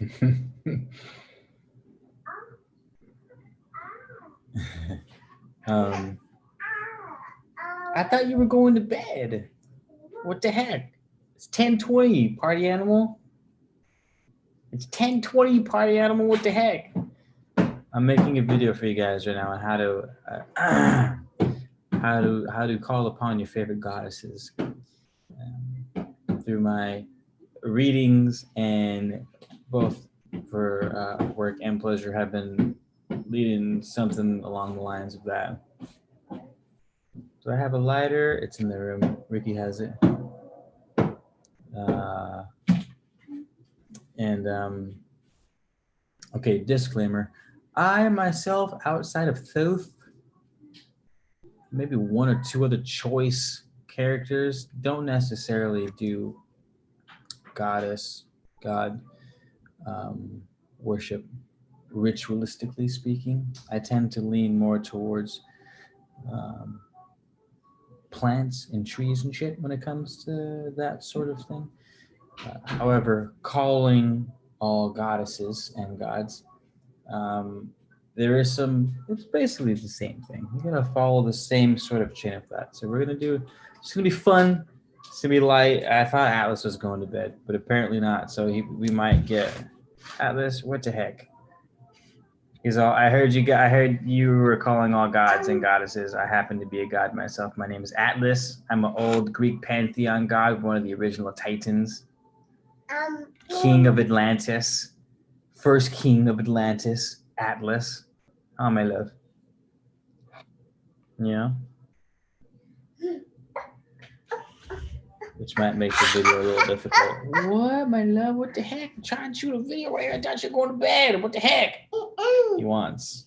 I thought you were going to bed. What the heck? It's 10:20, party animal. It's 10:20, party animal. What the heck? I'm making a video for you guys right now on how to call upon your favorite goddesses through my readings, and both for work and pleasure have been leading something along the lines of that. Do I have a lighter? It's in the room. Ricky has it. Okay, disclaimer. I myself, outside of Thoth, maybe one or two other choice characters, don't necessarily do goddess, god worship, ritualistically speaking. I tend to lean more towards plants and trees and shit when it comes to that sort of thing. However, calling all goddesses and gods, there is some, it's basically the same thing. You're going to follow the same sort of chain of thought. So we're going to do, it's going to be fun. It's going to be light. I thought Atlas was going to bed, but apparently not. So we might get Atlas. What the heck? He's all, I heard you were calling all gods and goddesses. I happen to be a god myself. My name is Atlas. I'm an old Greek pantheon god, one of the original Titans. King of Atlantis. First king of Atlantis, Atlas. Oh, my love. Yeah. Which might make the video a little difficult. What, my love? What the heck? I'm trying to shoot a video right here. I thought you were going to bed. What the heck? He wants.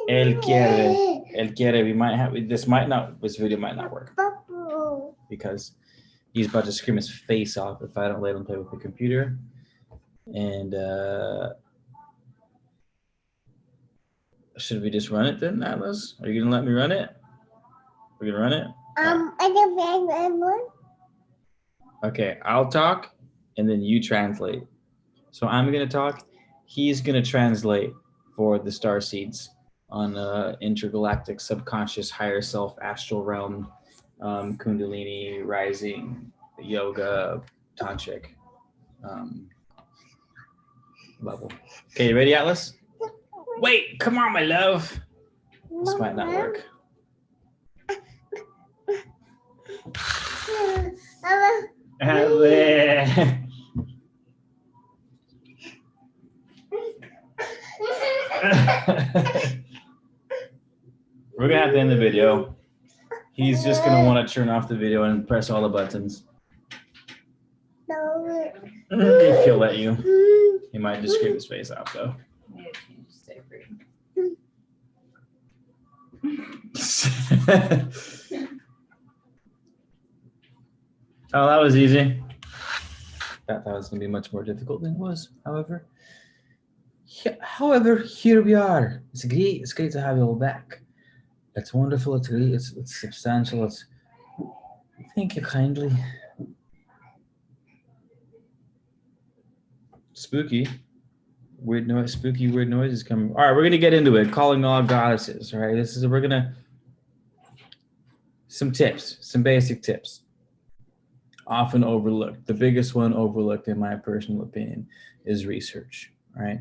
El quiere. We might have, this video might not work. Because he's about to scream his face off if I don't let him play with the computer. And should we just run it then, Atlas? Are you gonna let me run it? We're gonna run it? I don't know. Okay, I'll talk and then you translate. So I'm gonna talk. He's gonna translate for the star seeds on intergalactic, subconscious, higher self, astral realm, Kundalini, rising, yoga, tantric level. Okay, you ready, Atlas? Wait, come on, my love. This might not work. We're gonna have to end the video. He's just gonna want to turn off the video and press all the buttons. No. If he'll let you. He might just scream his face off though. Stay free. Oh, that was easy. Thought that was gonna be much more difficult than it was. However, here we are. It's great to have you all back. It's wonderful. It's great. It's substantial. Thank you kindly. Spooky weird noises coming. All right, we're gonna get into it. Calling all goddesses. All right, some tips, some basic tips. Often overlooked. The biggest one overlooked, in my personal opinion, is research. Right?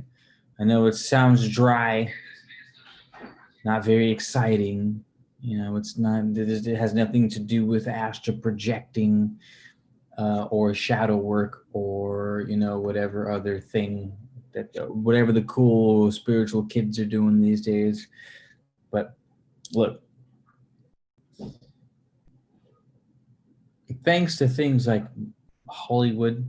I know it sounds dry, not very exciting. You know, it's not. It has nothing to do with astral projecting, or shadow work, or whatever other thing whatever the cool spiritual kids are doing these days. But look, thanks to things like Hollywood,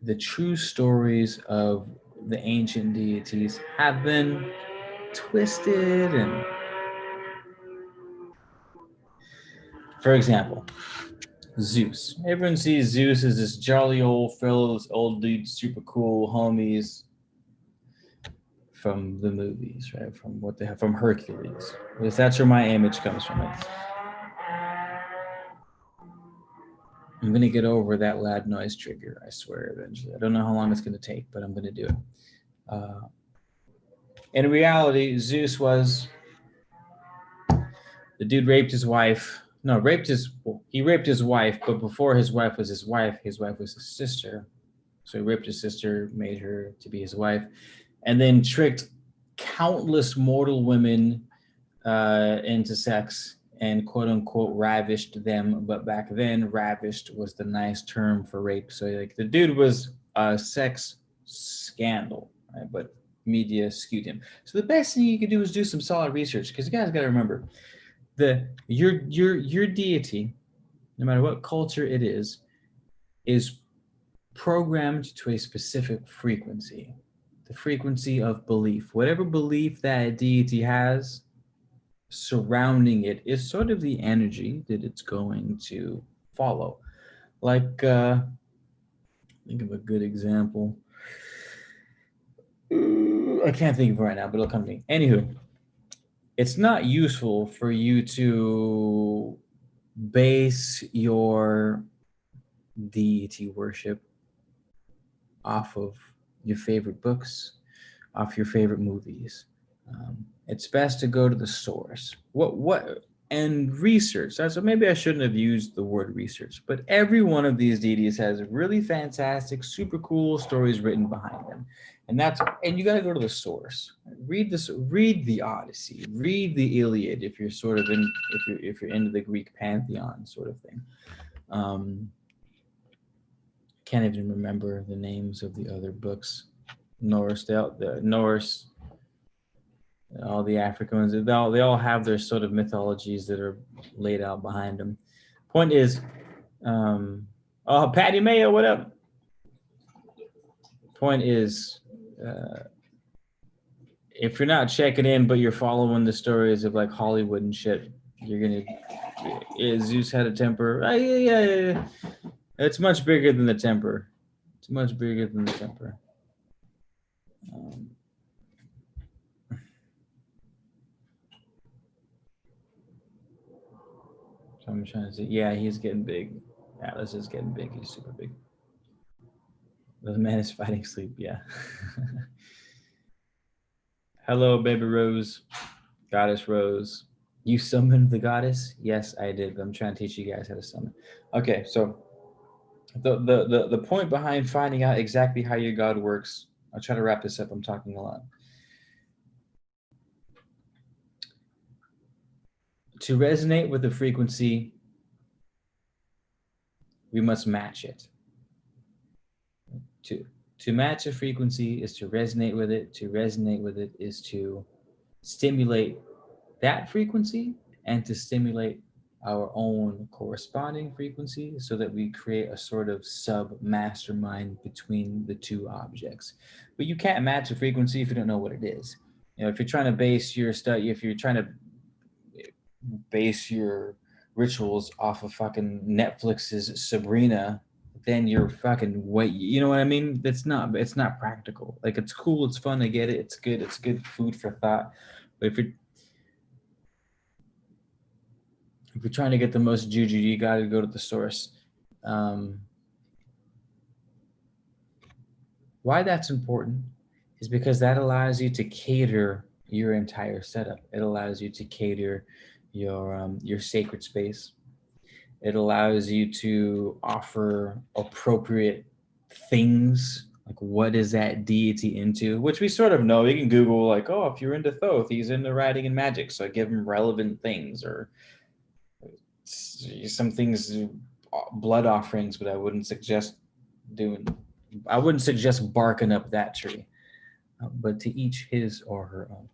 the true stories of the ancient deities have been twisted. And for example, Zeus. Everyone sees Zeus as this jolly old fellow, this old dude, super cool homies from the movies, right? From what they have, from Hercules. At least that's where my image comes from. I'm gonna get over that loud noise trigger, I swear, eventually. I don't know how long it's gonna take, but I'm gonna do it. In reality, Zeus was the dude raped his wife. No, he raped his wife, but before his wife was his wife was his sister. So he raped his sister, made her to be his wife, and then tricked countless mortal women into sex and quote unquote ravished them. But back then, ravished was the nice term for rape. So like the dude was a sex scandal, right? But media skewed him. So the best thing you could do is do some solid research, because you guys got to remember your deity, no matter what culture it is programmed to a specific frequency, the frequency of belief. Whatever belief that deity has surrounding it is sort of the energy that it's going to follow. Like, think of a good example. I can't think of it right now, but it'll come to me. Anywho, it's not useful for you to base your deity worship off of your favorite books, off your favorite movies. It's best to go to the source. And research. So maybe I shouldn't have used the word research, but every one of these deities has really fantastic, super cool stories written behind them, and you got to go to the source. Read the Odyssey, read the Iliad if you're sort of if you're into the Greek pantheon sort of thing. Can't even remember the names of the other books. Norse, all the African ones, they all have their sort of mythologies that are laid out behind them. Point is, oh, Patty Mayo, what up? Point is, if you're not checking in, but you're following the stories of like Hollywood and shit, you're gonna. Zeus had a temper. Yeah. It's much bigger than the temper. It's much bigger than the temper. So I'm trying to see. Yeah, he's getting big. Atlas is getting big. He's super big. The man is fighting sleep. Yeah. Hello, baby Rose. Goddess Rose. You summoned the goddess? Yes, I did. I'm trying to teach you guys how to summon. Okay, so the point behind finding out exactly how your god works, I'll try to wrap this up. I'm talking a lot. To resonate with the frequency, we must match it. To match a frequency is to resonate with it. To resonate with it is to stimulate that frequency and to stimulate our own corresponding frequency so that we create a sort of sub-mastermind between the two objects. But you can't match a frequency if you don't know what it is. You know, if you're trying to base your study, if you're trying to base your rituals off of fucking Netflix's Sabrina, then you're fucking wait. You know what I mean? It's not practical. Like, it's cool, it's fun, I get it, it's good food for thought. But if you're trying to get the most juju, you got to go to the source. Why that's important is because that allows you to cater your entire setup. It allows you to cater your sacred space. It allows you to offer appropriate things. Like, what is that deity into? Which we sort of know. You can Google, like, oh, if you're into Thoth, he's into writing and magic. So I give him relevant things, or some things, blood offerings, but I wouldn't suggest barking up that tree. But to each his or her own.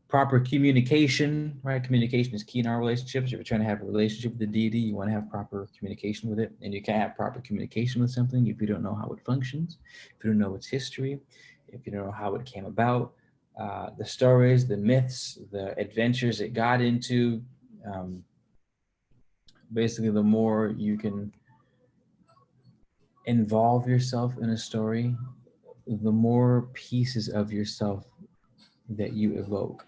Proper communication, right? Communication is key in our relationships. If you're trying to have a relationship with the deity, you want to have proper communication with it. And you can't have proper communication with something if you don't know how it functions, if you don't know its history, if you don't know how it came about, the stories, the myths, the adventures it got into. Basically, the more you can involve yourself in a story, the more pieces of yourself that you evoke,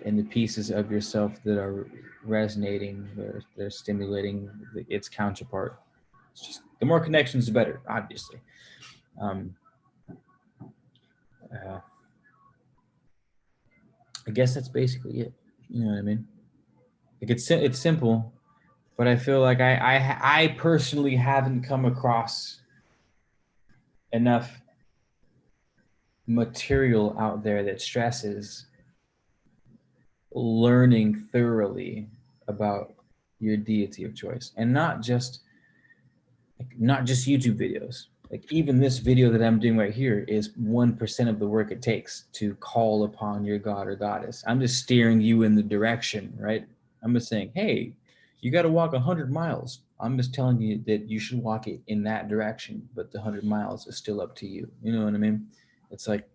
and the pieces of yourself that are resonating, they're stimulating its counterpart. It's just, the more connections, the better, obviously. I guess that's basically it. You know what I mean? Like it's simple, but I feel like I personally haven't come across enough material out there that stresses learning thoroughly about your deity of choice, and not just YouTube videos. Like even this video that I'm doing right here is 1% of the work it takes to call upon your god or goddess. I'm just steering you in the direction, right? I'm just saying, hey, you got to walk 100 miles. I'm just telling you that you should walk it in that direction, but the 100 miles is still up to you. You know what I mean? It's like,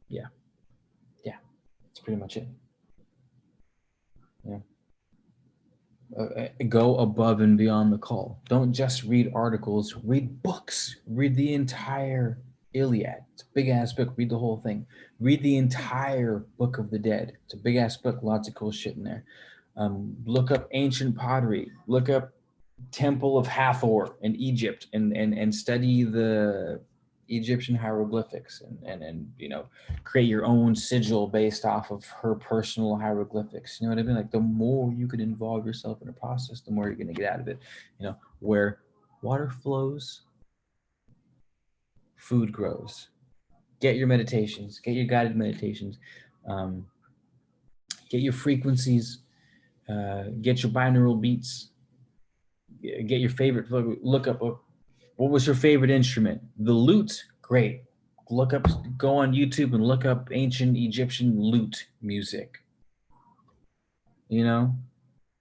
yeah. That's pretty much it. Yeah. Go above and beyond the call. Don't just read articles, read books. Read the entire Iliad. It's a big ass book. Read the whole thing. Read the entire Book of the Dead. It's a big ass book. Lots of cool shit in there. Look up ancient pottery. Look up Temple of Hathor in Egypt and study the Egyptian hieroglyphics and create your own sigil based off of her personal hieroglyphics. You know what I mean? Like the more you can involve yourself in a process, the more you're going to get out of it. Where water flows, food grows. Get your meditations, get your guided meditations, get your frequencies, get your binaural beats, get your favorite, look up what was your favorite instrument. The lute, great. Go on YouTube and look up ancient Egyptian lute music,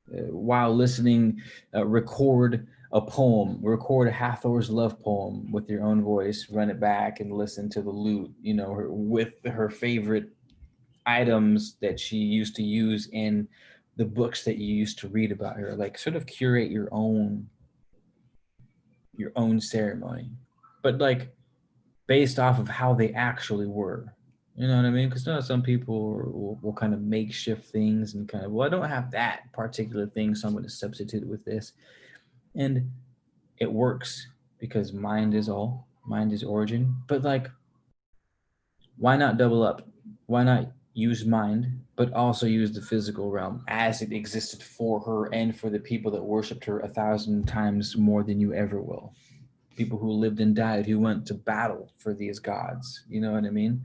while listening. Record a poem, record Hathor's love poem with your own voice, run it back and listen to the lute, with her favorite items that she used to use in the books that you used to read about her. Like sort of curate your own ceremony, but like based off of how they actually were. You know what I mean? Because some people will kind of makeshift things and kind of, well, I don't have that particular thing, so I'm going to substitute it with this. And it works because mind is origin. But like, why not double up? Why not use mind, but also use the physical realm as it existed for her and for the people that worshipped her 1,000 times more than you ever will? People who lived and died, who went to battle for these gods, you know what I mean?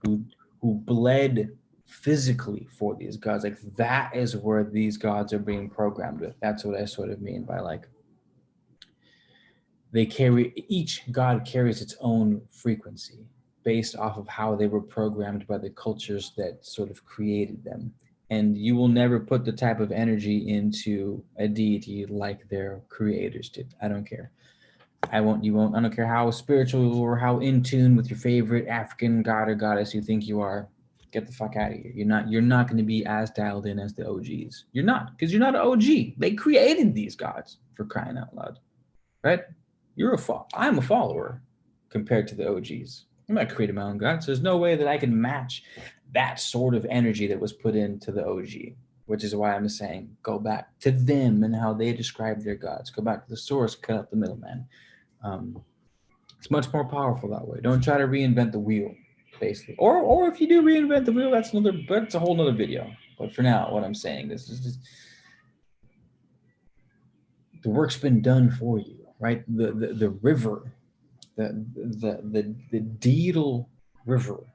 Who bled physically for these gods. Like that is where these gods are being programmed with. That's what I sort of mean by like, each god carries its own frequency based off of how they were programmed by the cultures that sort of created them. And you will never put the type of energy into a deity like their creators did. I don't care. You won't. I don't care how spiritual or how in tune with your favorite African god or goddess you think you are. Get the fuck out of here. You're not going to be as dialed in as the OGs. You're not, because you're not an OG. They created these gods, for crying out loud, right? I'm a follower compared to the OGs. I'm not creating my own gods. There's no way that I can match that sort of energy that was put into the OG, which is why I'm saying go back to them and how they describe their gods. Go back to the source, cut out the middleman. It's much more powerful that way. Don't try to reinvent the wheel, basically. Or if you do reinvent the wheel, that's a whole nother video. But for now, what I'm saying, this is just the work's been done for you, right? The river, the Deedle River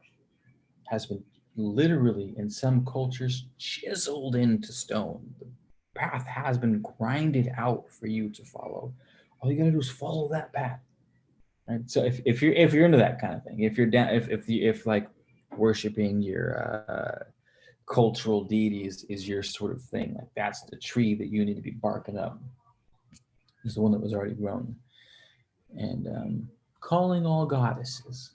has been literally in some cultures chiseled into stone. The path has been grinded out for you to follow. All you gotta do is follow that path. Right? So if you're into that kind of thing, if you're down, if like worshiping your cultural deities is your sort of thing, like that's the tree that you need to be barking up. Is the one that was already grown. And calling all goddesses.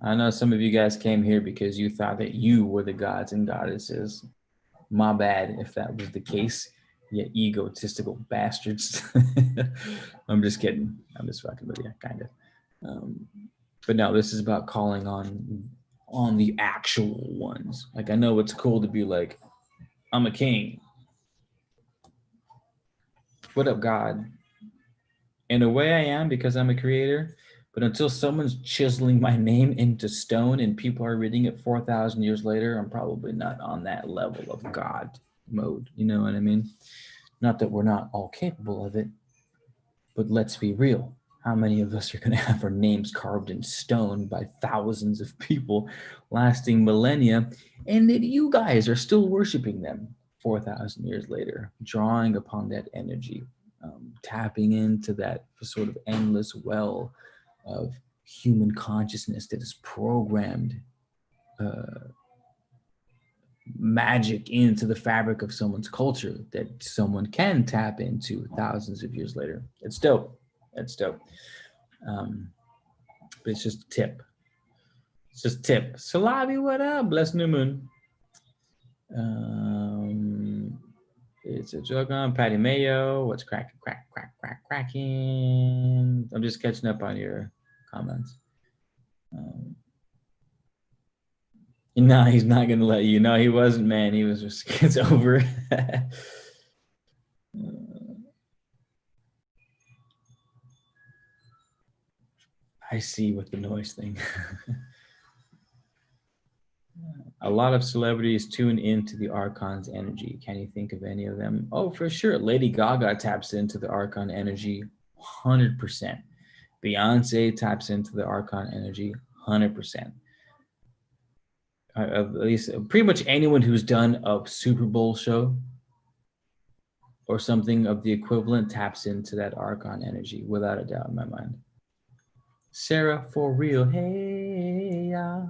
I know some of you guys came here because you thought that you were the gods and goddesses. My bad if that was the case. You egotistical bastards. I'm just kidding. I'm just fucking with you, kind of. But no, this is about calling on the actual ones. Like I know it's cool to be like, I'm a king. What up, God? In a way I am, because I'm a creator, but until someone's chiseling my name into stone and people are reading it 4,000 years later, I'm probably not on that level of God mode. You know what I mean? Not that we're not all capable of it, but let's be real. How many of us are going to have our names carved in stone by thousands of people lasting millennia, and that you guys are still worshiping them 4,000 years later, drawing upon that energy, tapping into that sort of endless well of human consciousness that is programmed magic into the fabric of someone's culture that someone can tap into thousands of years later. It's dope. It's dope. But it's just a tip. It's just a tip. Salabi, what up? Blessed new moon. It's a joke on Patty Mayo. What's cracking? I'm just catching up on your comments. No, he's not going to let you. No, he wasn't, man. He was just, it's over. I see with the noise thing. A lot of celebrities tune into the Archon's energy. Can you think of any of them? Oh, for sure. Lady Gaga taps into the Archon energy 100%. Beyonce taps into the Archon energy 100%. At least pretty much anyone who's done a Super Bowl show or something of the equivalent taps into that Archon energy without a doubt in my mind. Sarah, for real, hey, yeah.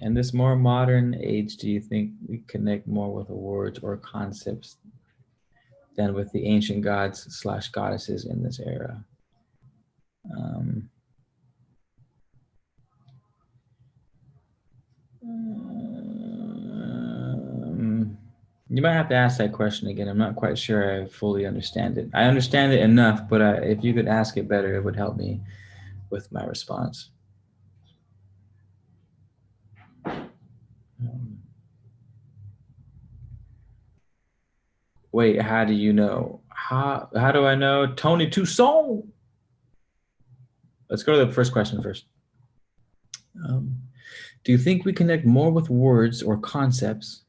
In this more modern age, do you think we connect more with the words or concepts than with the ancient gods / goddesses in this era? You might have to ask that question again. I'm not quite sure I fully understand it. I understand it enough, but if you could ask it better, it would help me with my response. Wait, how do you know? How do I know? Tony Toussaint. Let's go to the first question first. Do you think we connect more with words or concepts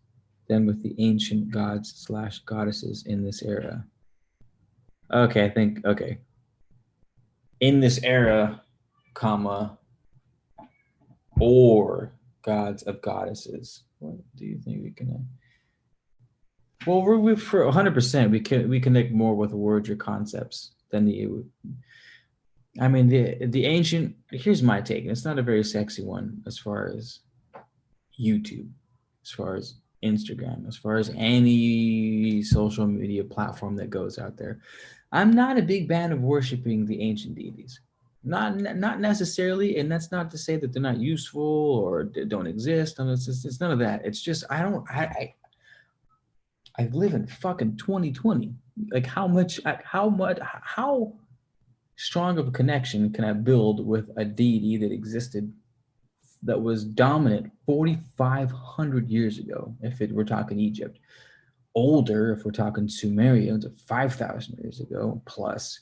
than with the ancient gods / goddesses in this era? Okay, I think, okay. In this era, comma, or gods of goddesses. What do you think we connect? Well, we for 100%, we connect more with words or concepts than I mean, the ancient, here's my take. It's not a very sexy one as far as YouTube, as far as Instagram, as far as any social media platform that goes out there. I'm not a big fan of worshiping the ancient deities. Not necessarily, and that's not to say that they're not useful or don't exist. And it's none of that. It's just I live in fucking 2020. Like how strong of a connection can I build with a deity that existed, that was dominant 4,500 years ago, if we're talking Egypt, older if we're talking Sumeria, to 5,000 years ago plus,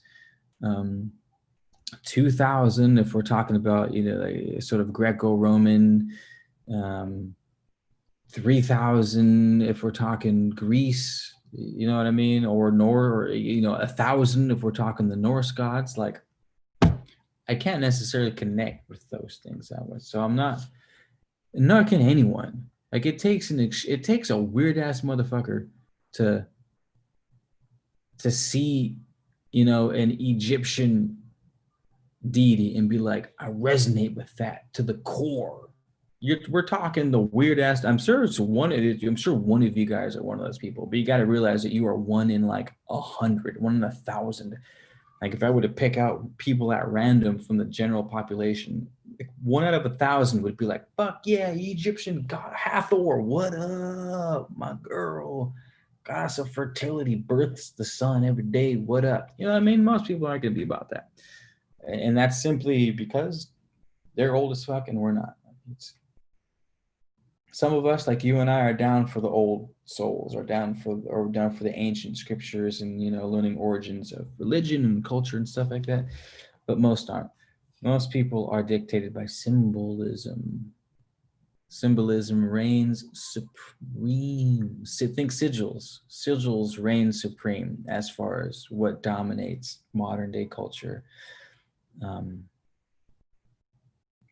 2,000 if we're talking about, like sort of Greco-Roman, 3,000 if we're talking Greece, you know what I mean, or 1,000 if we're talking the Norse gods. Like, I can't necessarily connect with those things that way. So nor can anyone. Like, it takes a weird ass motherfucker to see, an Egyptian deity and be like, I resonate with that to the core. We're talking the weird ass. I'm sure one of you guys are one of those people, but you got to realize that you are one in like 100, 1 in 1,000. Like, if I were to pick out people at random from the general population, 1 out of 1,000 would be like, fuck yeah, Egyptian god Hathor, what up, my girl? Goddess of fertility, births the sun every day, what up? You know what I mean? Most people aren't going to be about that. And that's simply because they're old as fuck and we're not. some of us, like you and I, are down for the old souls, or down for the ancient scriptures, and learning origins of religion and culture and stuff like that. But most aren't. Most people are dictated by symbolism. Symbolism reigns supreme. Think sigils. Sigils reign supreme as far as what dominates modern day culture,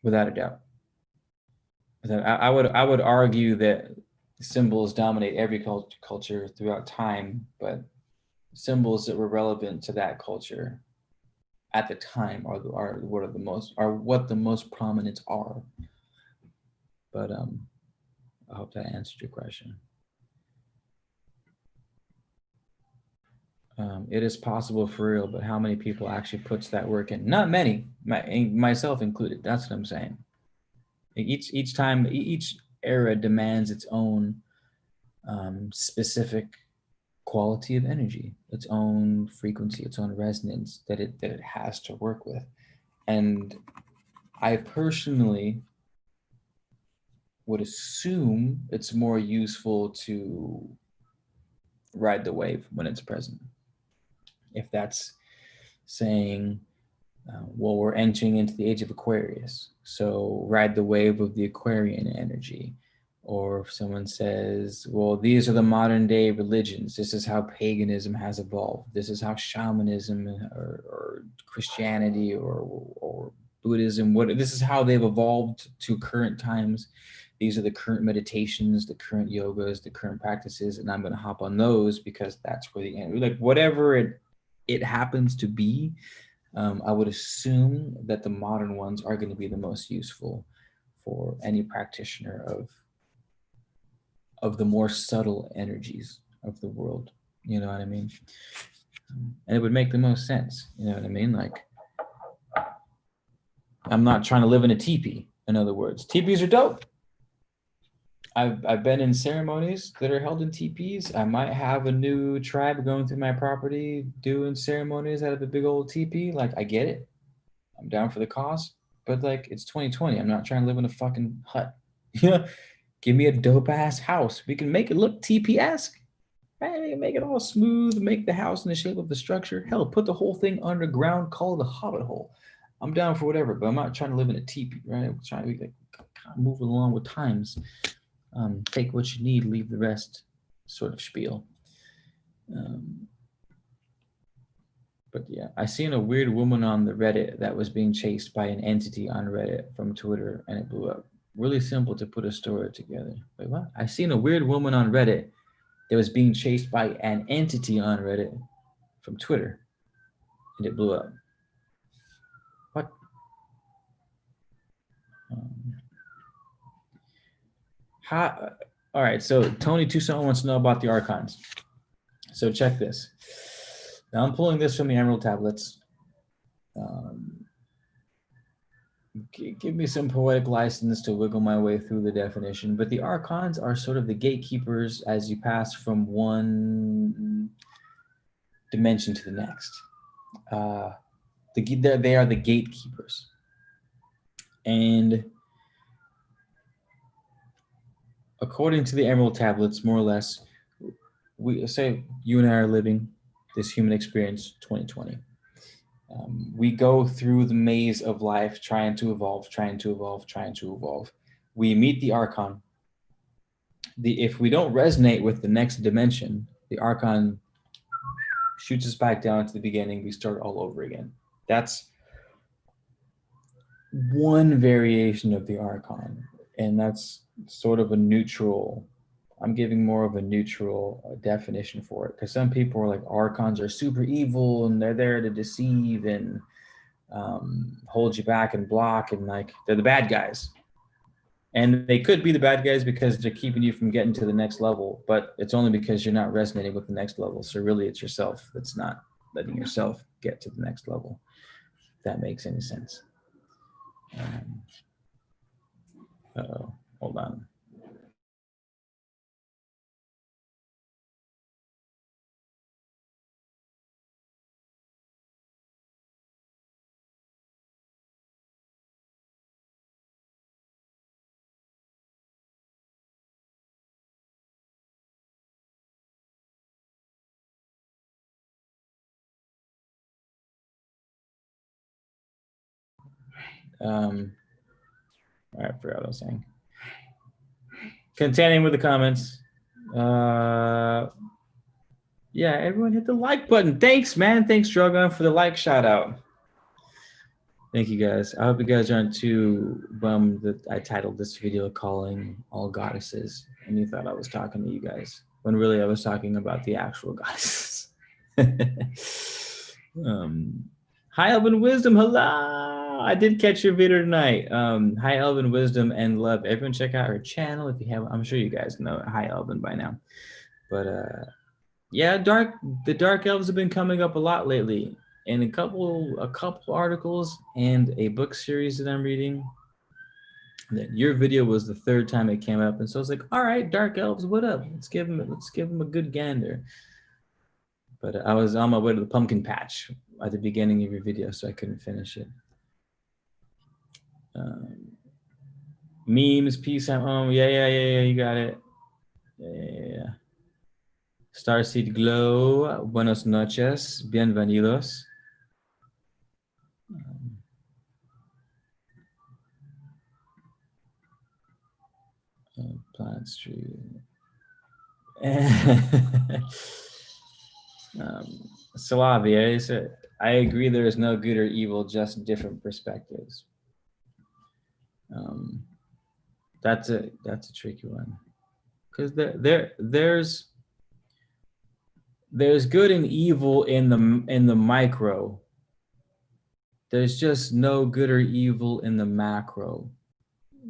without a doubt. I would argue that symbols dominate every culture throughout time, but symbols that were relevant to that culture at the time are what the most prominent are. But I hope that answered your question. It is possible for real, but how many people actually puts that work in? Not many, myself included. That's what I'm saying. Each time, each era demands its own specific quality of energy, its own frequency, its own resonance that it has to work with. And I personally would assume it's more useful to ride the wave when it's present. If that's saying, well, we're entering into the age of Aquarius, so ride the wave of the Aquarian energy. Or if someone says, well, these are the modern day religions, this is how paganism has evolved, this is how shamanism or Christianity or Buddhism, this is how they've evolved to current times. These are the current meditations, the current yogas, the current practices, and I'm going to hop on those because that's where the end, like whatever it happens to be. I would assume that the modern ones are going to be the most useful for any practitioner of the more subtle energies of the world. You know what I mean? And it would make the most sense. You know what I mean? Like, I'm not trying to live in a teepee. In other words, teepees are dope. I've been in ceremonies that are held in teepees. I might have a new tribe going through my property doing ceremonies out of a big old teepee. Like, I get it. I'm down for the cause. But like, it's 2020. I'm not trying to live in a fucking hut. Yeah. Give me a dope ass house. We can make it look TP-esque. Right? Make it all smooth, make the house in the shape of the structure. Hell, put the whole thing underground, call it a hobbit hole. I'm down for whatever, but I'm not trying to live in a teepee, right? I'm trying to be like, kind of move along with times. Take what you need, leave the rest, sort of spiel. But yeah, I seen a weird woman on the Reddit that was being chased by an entity on Reddit from Twitter, and it blew up. Really simple to put a story together. Wait, what? I seen a weird woman on Reddit that was being chased by an entity on Reddit from Twitter, and it blew up. What? How? All right, so Tony Toussaint wants to know about the Archons. So check this. Now I'm pulling this from the Emerald Tablets. Give me some poetic license to wiggle my way through the definition, but the Archons are sort of the gatekeepers as you pass from one dimension to the next. They are the gatekeepers. And according to the Emerald Tablets, more or less, we say you and I are living this human experience 2020. We go through the maze of life trying to evolve. We meet the Archon. If we don't resonate with the next dimension, the Archon shoots us back down to the beginning. We start all over again. That's one variation of the Archon, and that's sort of a neutral. I'm giving more of a neutral definition for it, because some people are like, Archons are super evil and they're there to deceive and hold you back and block, and like they're the bad guys. And they could be the bad guys because they're keeping you from getting to the next level, but it's only because you're not resonating with the next level. So really it's yourself that's not letting yourself get to the next level, if that makes any sense. Hold on. All right, I forgot what I was saying. Contending with the comments. Yeah, everyone hit the like button. Thanks, man. Thanks, Drogon, for the like shout out. Thank you, guys. I hope you guys aren't too bummed that I titled this video Calling All Goddesses and you thought I was talking to you guys, when really I was talking about the actual goddesses. Hi, Elven Wisdom. Hello. I did catch your video tonight. Hi, Elven Wisdom and love. Everyone check out her channel if you haven't. I'm sure you guys know Hi, Elven by now. But yeah, the dark elves have been coming up a lot lately. In a couple articles and a book series that I'm reading. That your video was the third time it came up, and so I was like, all right, dark elves, what up? Let's give them a good gander. But I was on my way to the pumpkin patch at the beginning of your video, so I couldn't finish it. Memes, peace, I'm home. Yeah, you got it. Yeah. Starseed Glow, buenos noches, bienvenidos. Planet Street. Salavia said, I agree there is no good or evil, just different perspectives. That's a tricky one. Because there's good and evil in the micro. There's just no good or evil in the macro.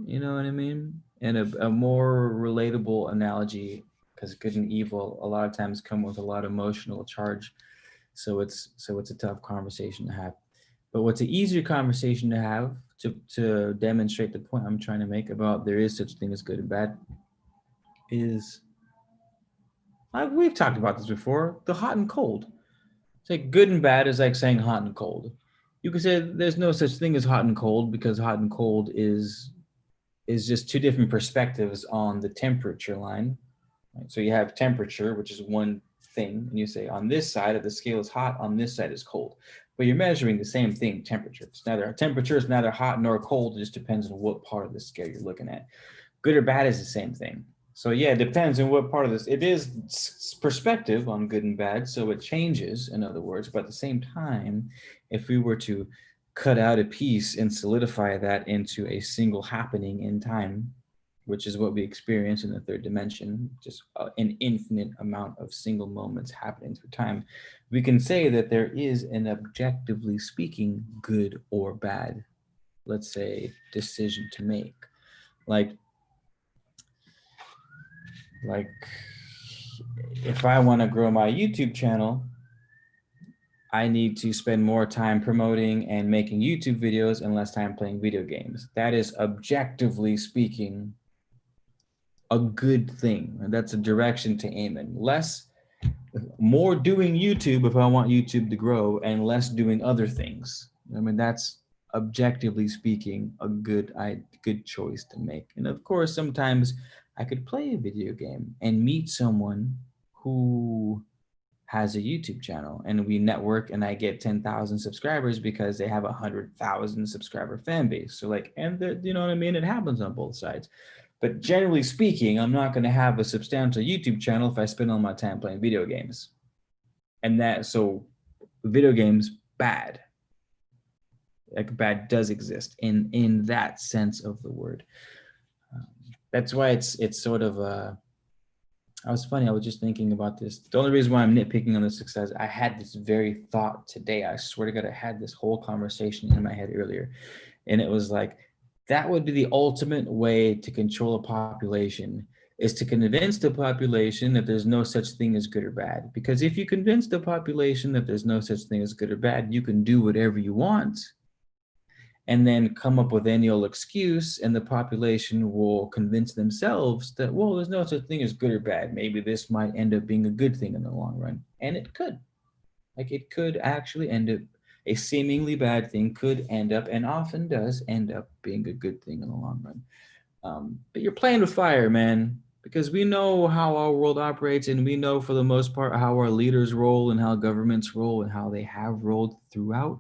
You know what I mean? And a more relatable analogy, because good and evil a lot of times come with a lot of emotional charge. So it's a tough conversation to have. But what's an easier conversation to have to demonstrate the point I'm trying to make about there is such thing as good and bad is, we've talked about this before, the hot and cold. It's like good and bad is like saying hot and cold. You could say there's no such thing as hot and cold because hot and cold is just two different perspectives on the temperature line. Right? So you have temperature, which is one thing, and you say on this side of the scale is hot, on this side is cold. But you're measuring the same thing, temperature. Temperature is neither hot nor cold. It just depends on what part of the scale you're looking at. Good or bad is the same thing. So yeah, it depends on what part of this. It is perspective on good and bad, so it changes, in other words. But at the same time, if we were to cut out a piece and solidify that into a single happening in time, which is what we experience in the third dimension, just an infinite amount of single moments happening through time, we can say that there is an objectively speaking good or bad, let's say, decision to make. Like if I want to grow my YouTube channel, I need to spend more time promoting and making YouTube videos and less time playing video games. That is objectively speaking a good thing. And that's a direction to aim in. More doing YouTube if I want YouTube to grow, and less doing other things. I mean, that's objectively speaking a good choice to make. And of course, sometimes I could play a video game and meet someone who has a YouTube channel and we network and I get 10,000 subscribers because they have 100,000 subscriber fan base. So you know what I mean? It happens on both sides. But generally speaking, I'm not going to have a substantial YouTube channel if I spend all my time playing video games. So video games, bad. Like bad does exist in that sense of the word. That's why it's sort of I was just thinking about this. The only reason why I'm nitpicking on this success, I had this very thought today. I swear to God, I had this whole conversation in my head earlier. And it was like, that would be the ultimate way to control a population, is to convince the population that there's no such thing as good or bad. Because if you convince the population that there's no such thing as good or bad, you can do whatever you want and then come up with any old excuse, and the population will convince themselves that, well, there's no such thing as good or bad. Maybe this might end up being a good thing in the long run. And it could. It could actually end up, a seemingly bad thing could end up, and often does end up, being a good thing in the long run. But you're playing with fire, man, because we know how our world operates, and we know for the most part how our leaders roll and how governments roll and how they have rolled throughout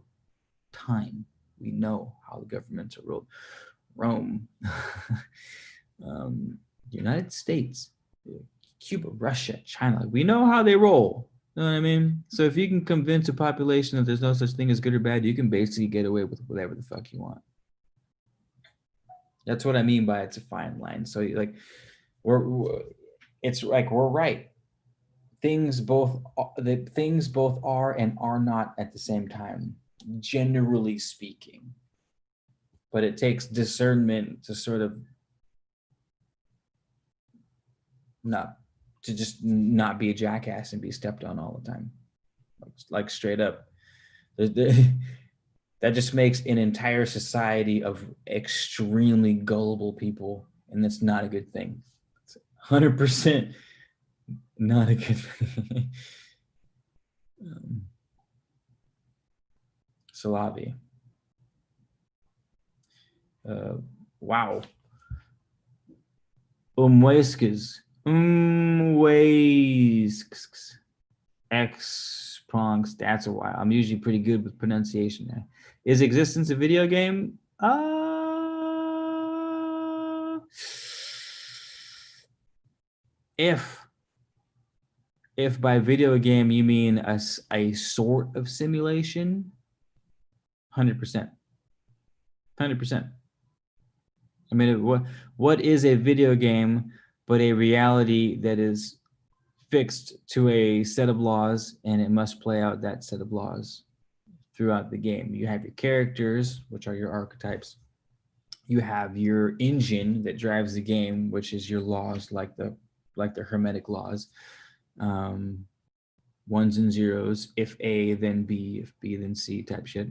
time. We know how the governments are ruled. Rome, United States, Cuba, Russia, China. We know how they roll. You know what I mean? So if you can convince a population that there's no such thing as good or bad, you can basically get away with whatever the fuck you want. That's what I mean by it's a fine line. So like, it's like we're right. Things both are and are not at the same time, generally speaking. But it takes discernment to sort of just not be a jackass and be stepped on all the time, like straight up. That just makes an entire society of extremely gullible people, and that's not a good thing. It's 100% not a good thing. Salavi. Wow. Umwaiskes. X prongs. That's a while. I'm usually pretty good with pronunciation there. Is existence a video game? If by video game you mean a sort of simulation, 100%. 100%. I mean, what is a video game but a reality that is fixed to a set of laws, and it must play out that set of laws throughout the game. You have your characters, which are your archetypes. You have your engine that drives the game, which is your laws, like the hermetic laws, ones and zeros. If A, then B. If B, then C type shit.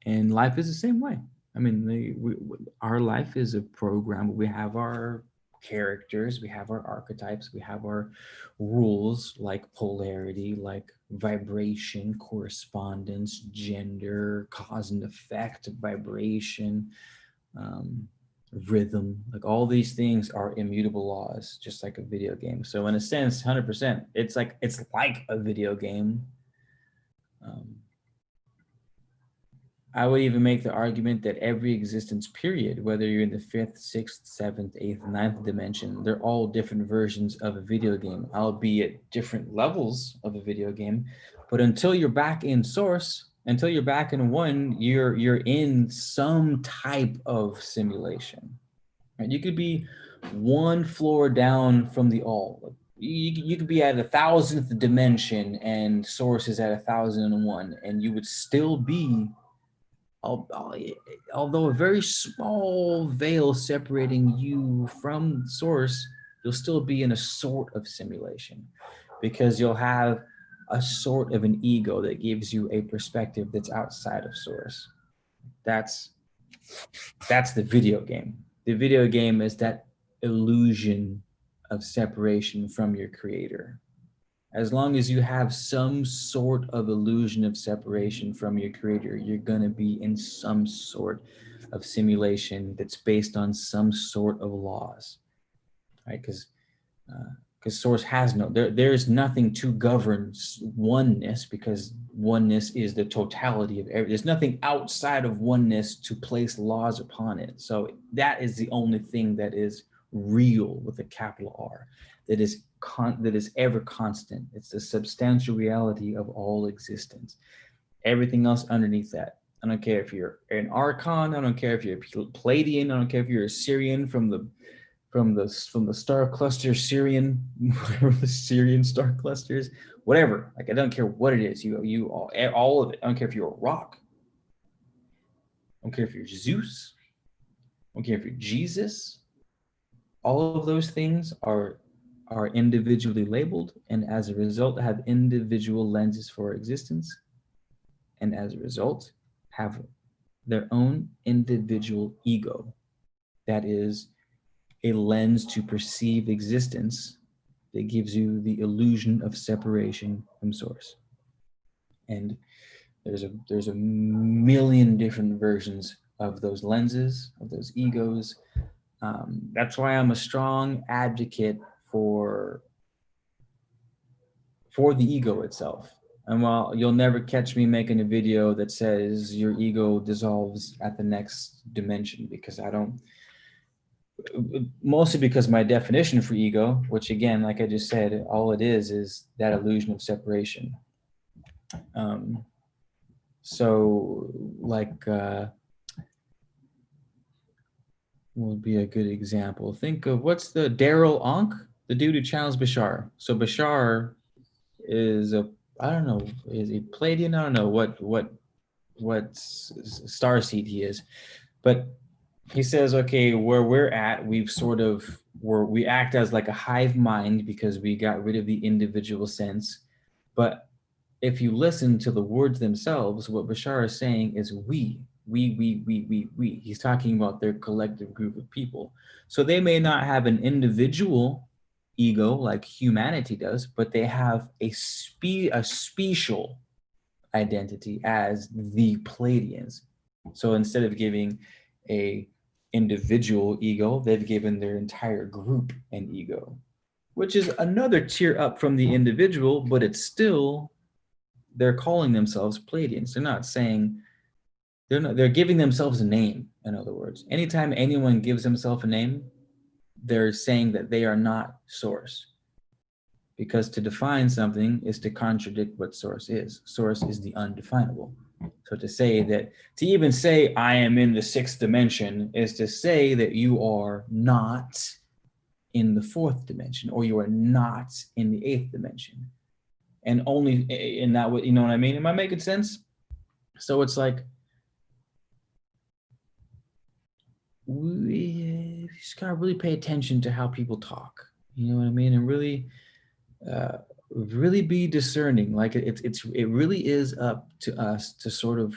And life is the same way. I mean, our life is a program. We have our characters, we have our archetypes, we have our rules like polarity, like vibration, correspondence, gender, cause and effect, vibration, rhythm. Like all these things are immutable laws, just like a video game. So in a sense, 100%, it's like a video game. I would even make the argument that every existence period, whether you're in the 5th, 6th, 7th, 8th, 9th dimension, they're all different versions of a video game, albeit different levels of a video game. But until you're back in source, until you're back in one, you're in some type of simulation. Right? You could be one floor down from the all. You could be at 1,000th dimension and source is at 1,001, and you would still be, although a very small veil separating you from source, you'll still be in a sort of simulation, because you'll have a sort of an ego that gives you a perspective that's outside of source. That's the video game. The video game is that illusion of separation from your creator. As long as you have some sort of illusion of separation from your creator, you're going to be in some sort of simulation that's based on some sort of laws, right? Because source has there's nothing to govern oneness, because oneness is the totality of everything. There's nothing outside of oneness to place laws upon it. So that is the only thing that is real with a capital R, that is ever constant. It's the substantial reality of all existence. Everything else underneath that. I don't care if you're an Archon. I don't care if you're a Palladian. I don't care if you're a Syrian from the star cluster Syrian, whatever the Syrian star clusters, whatever. Like, I don't care what it is. You all of it. I don't care if you're a rock. I don't care if you're Zeus. I don't care if you're Jesus. All of those things are individually labeled, and as a result have individual lenses for existence, and as a result have their own individual ego that is a lens to perceive existence that gives you the illusion of separation from source. And there's a million different versions of those lenses, of those egos. That's why I'm a strong advocate for the ego itself. And while you'll never catch me making a video that says your ego dissolves at the next dimension, because I don't, mostly because my definition for ego, which again, like I just said, all it is that illusion of separation. So like, would be a good example. Think of what's the Daryl Ankh, the dude who challenged Bashar. So Bashar is a, I don't know, is he Palladian? I don't know what star seed he is, but he says, okay, where we're at, we act as like a hive mind because we got rid of the individual sense. But if you listen to the words themselves, what Bashar is saying is we. He's talking about their collective group of people. So they may not have an individual ego like humanity does, but they have a special identity as the Palladians. So instead of giving a individual ego, they've given their entire group an ego, which is another tier up from the individual, but it's still, they're calling themselves Palladians. They're not saying, they're giving themselves a name. In other words, anytime anyone gives himself a name, they're saying that they are not source. Because to define something is to contradict what source is. Source is the undefinable. So to say that, to even say I am in the sixth dimension is to say that you are not in the fourth dimension, or you are not in the eighth dimension. And only in that way, you know what I mean? Am I making sense? So it's like, we just gotta really pay attention to how people talk. You know what I mean? And really, really be discerning. Like it really is up to us to sort of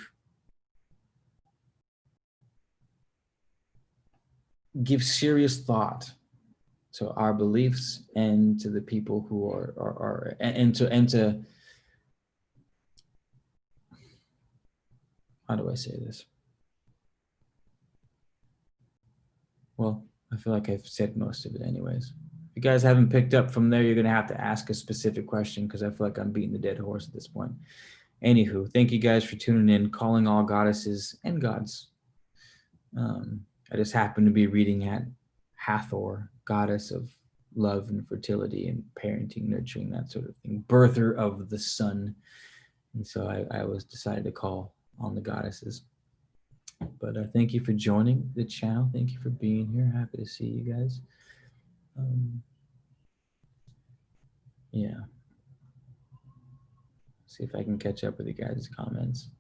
give serious thought to our beliefs and to the people who are and to how do I say this? Well, I feel like I've said most of it anyways. If you guys haven't picked up from there, you're going to have to ask a specific question, because I feel like I'm beating the dead horse at this point. Anywho, thank you guys for tuning in, calling all goddesses and gods. I just happened to be reading at Hathor, goddess of love and fertility and parenting, nurturing, that sort of thing, birther of the sun. And so I was decided to call on the goddesses. But thank you for joining the channel. Thank you for being here. Happy to see you guys. Yeah. See if I can catch up with you guys' comments.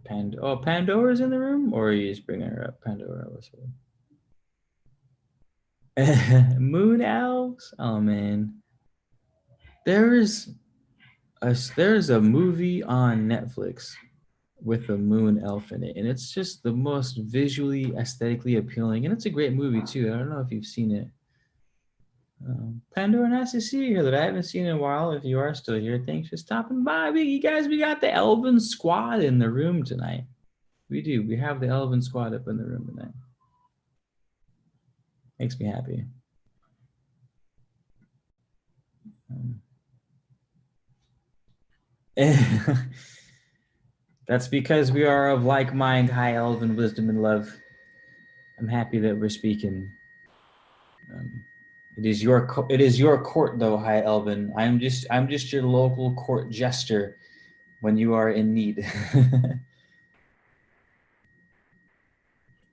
Pandora's in the room, or are you just bringing her up? Pandora, what's her? Moon elves. Oh man, there's a movie on Netflix with a moon elf in it, and it's just the most visually, aesthetically appealing, and it's a great movie too. I don't know if you've seen it. Pandora, nice to see you here that I haven't seen in a while. If you are still here, thanks for stopping by. We got the Elven Squad in the room tonight. We do. We have the Elven Squad up in the room tonight. Makes me happy. That's because we are of like mind, high elven wisdom and love. I'm happy that we're speaking. It is your court, though, High Elven. I'm just your local court jester when you are in need.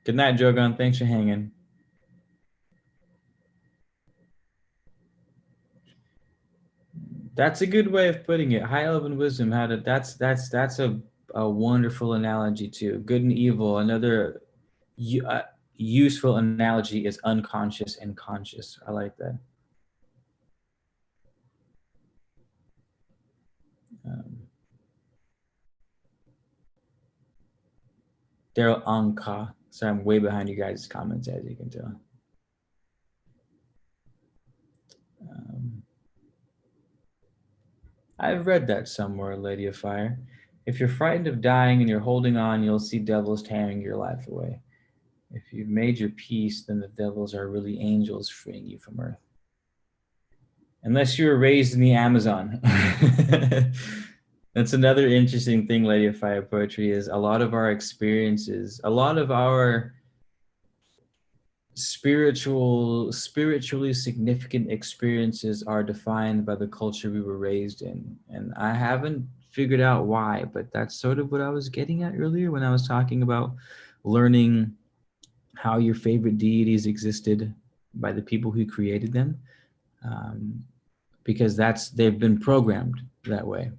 Good night, Jogon. Thanks for hanging. That's a good way of putting it. High Elven wisdom had it. That's a wonderful analogy too. Good and evil. Another useful analogy is unconscious and conscious. I like that. Daryl Anka. Sorry, I'm way behind you guys' comments, as you can tell. I've read that somewhere, Lady of Fire. If you're frightened of dying and you're holding on, you'll see devils tearing your life away. If you've made your peace, then the devils are really angels freeing you from earth. unless you were raised in the Amazon. That's another interesting thing, Lady of Fire Poetry, is a lot of our experiences, a lot of our spiritually significant experiences are defined by the culture we were raised in. And I haven't figured out why, but that's sort of what I was getting at earlier when I was talking about learning how your favorite deities existed by the people who created them. Because they've been programmed that way,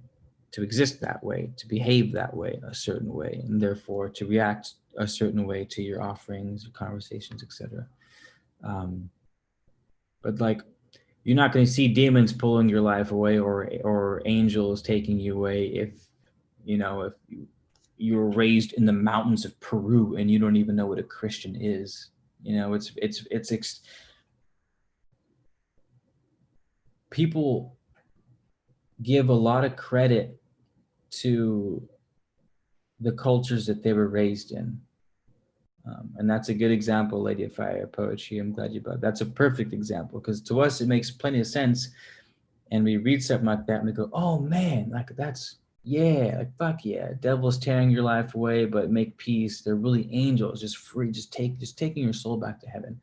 to exist that way, to behave that way, a certain way, and therefore to react a certain way to your offerings, your conversations, etc. But like, you're not going to see demons pulling your life away, or angels taking you away if you were raised in the mountains of Peru and you don't even know what a Christian is. People give a lot of credit to the cultures that they were raised in. And that's a good example, Lady of Fire Poetry. I'm glad you brought. That's a perfect example, because to us it makes plenty of sense, and we read something like that and we go, "Oh man, like that's like fuck yeah, devil's tearing your life away, but make peace. They're really angels, just free, just taking your soul back to heaven."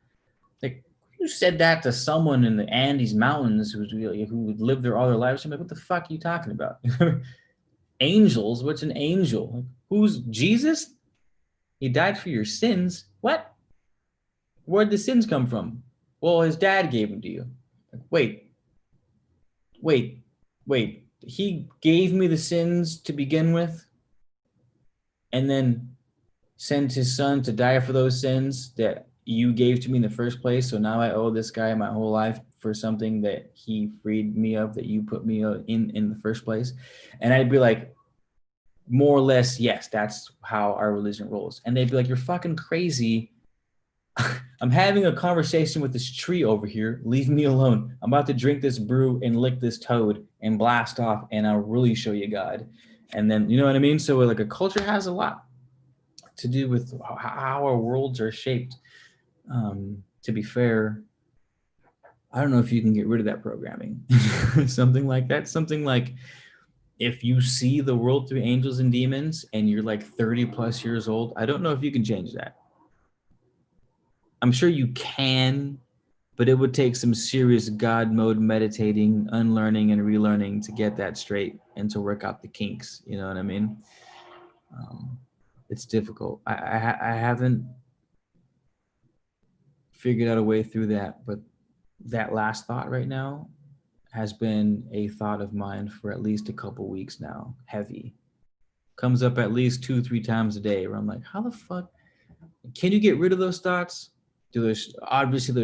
Like, you said that to someone in the Andes Mountains who would live there all their lives. I'm like, what the fuck are you talking about? Angels? What's an angel? Like, who's Jesus? He died for your sins. What? Where'd the sins come from? Well, his dad gave them to you. Like, wait. He gave me the sins to begin with, and then sent his son to die for those sins that you gave to me in the first place. So now I owe this guy my whole life for something that he freed me of, that you put me in the first place. And I'd be like, more or less, yes, that's how our religion rolls. And they'd be like, you're fucking crazy. I'm having a conversation with this tree over here. Leave me alone. I'm about to drink this brew and lick this toad and blast off, and I'll really show you God. And then, you know what I mean? So like, a culture has a lot to do with how our worlds are shaped. To be fair, I don't know if you can get rid of that programming. Something like that. Something like, if you see the world through angels and demons and you're like 30 plus years old, I don't know if you can change that. I'm sure you can, but it would take some serious God mode meditating, unlearning and relearning to get that straight and to work out the kinks. You know what I mean? It's difficult. I haven't figured out a way through that, but that last thought right now has been a thought of mine for at least a couple weeks now. Heavy. Comes up at least 2-3 times a day where I'm like, how the fuck can you get rid of those thoughts? Obviously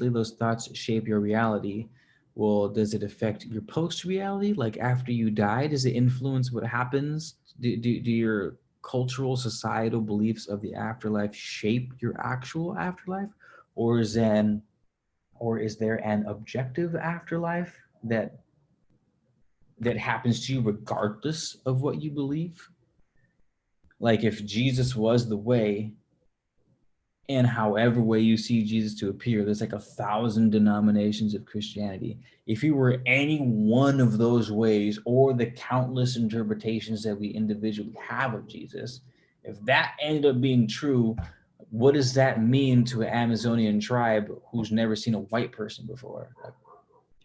those thoughts shape your reality. Well, does it affect your post reality? Like, after you die, does it influence what happens? Do your cultural, societal beliefs of the afterlife shape your actual afterlife? Or is there an objective afterlife that happens to you regardless of what you believe? Like, if Jesus was the way, and however way you see Jesus to appear, there's like 1,000 denominations of Christianity. If he were any one of those ways, or the countless interpretations that we individually have of Jesus, if that ended up being true, what does that mean to an Amazonian tribe who's never seen a white person before?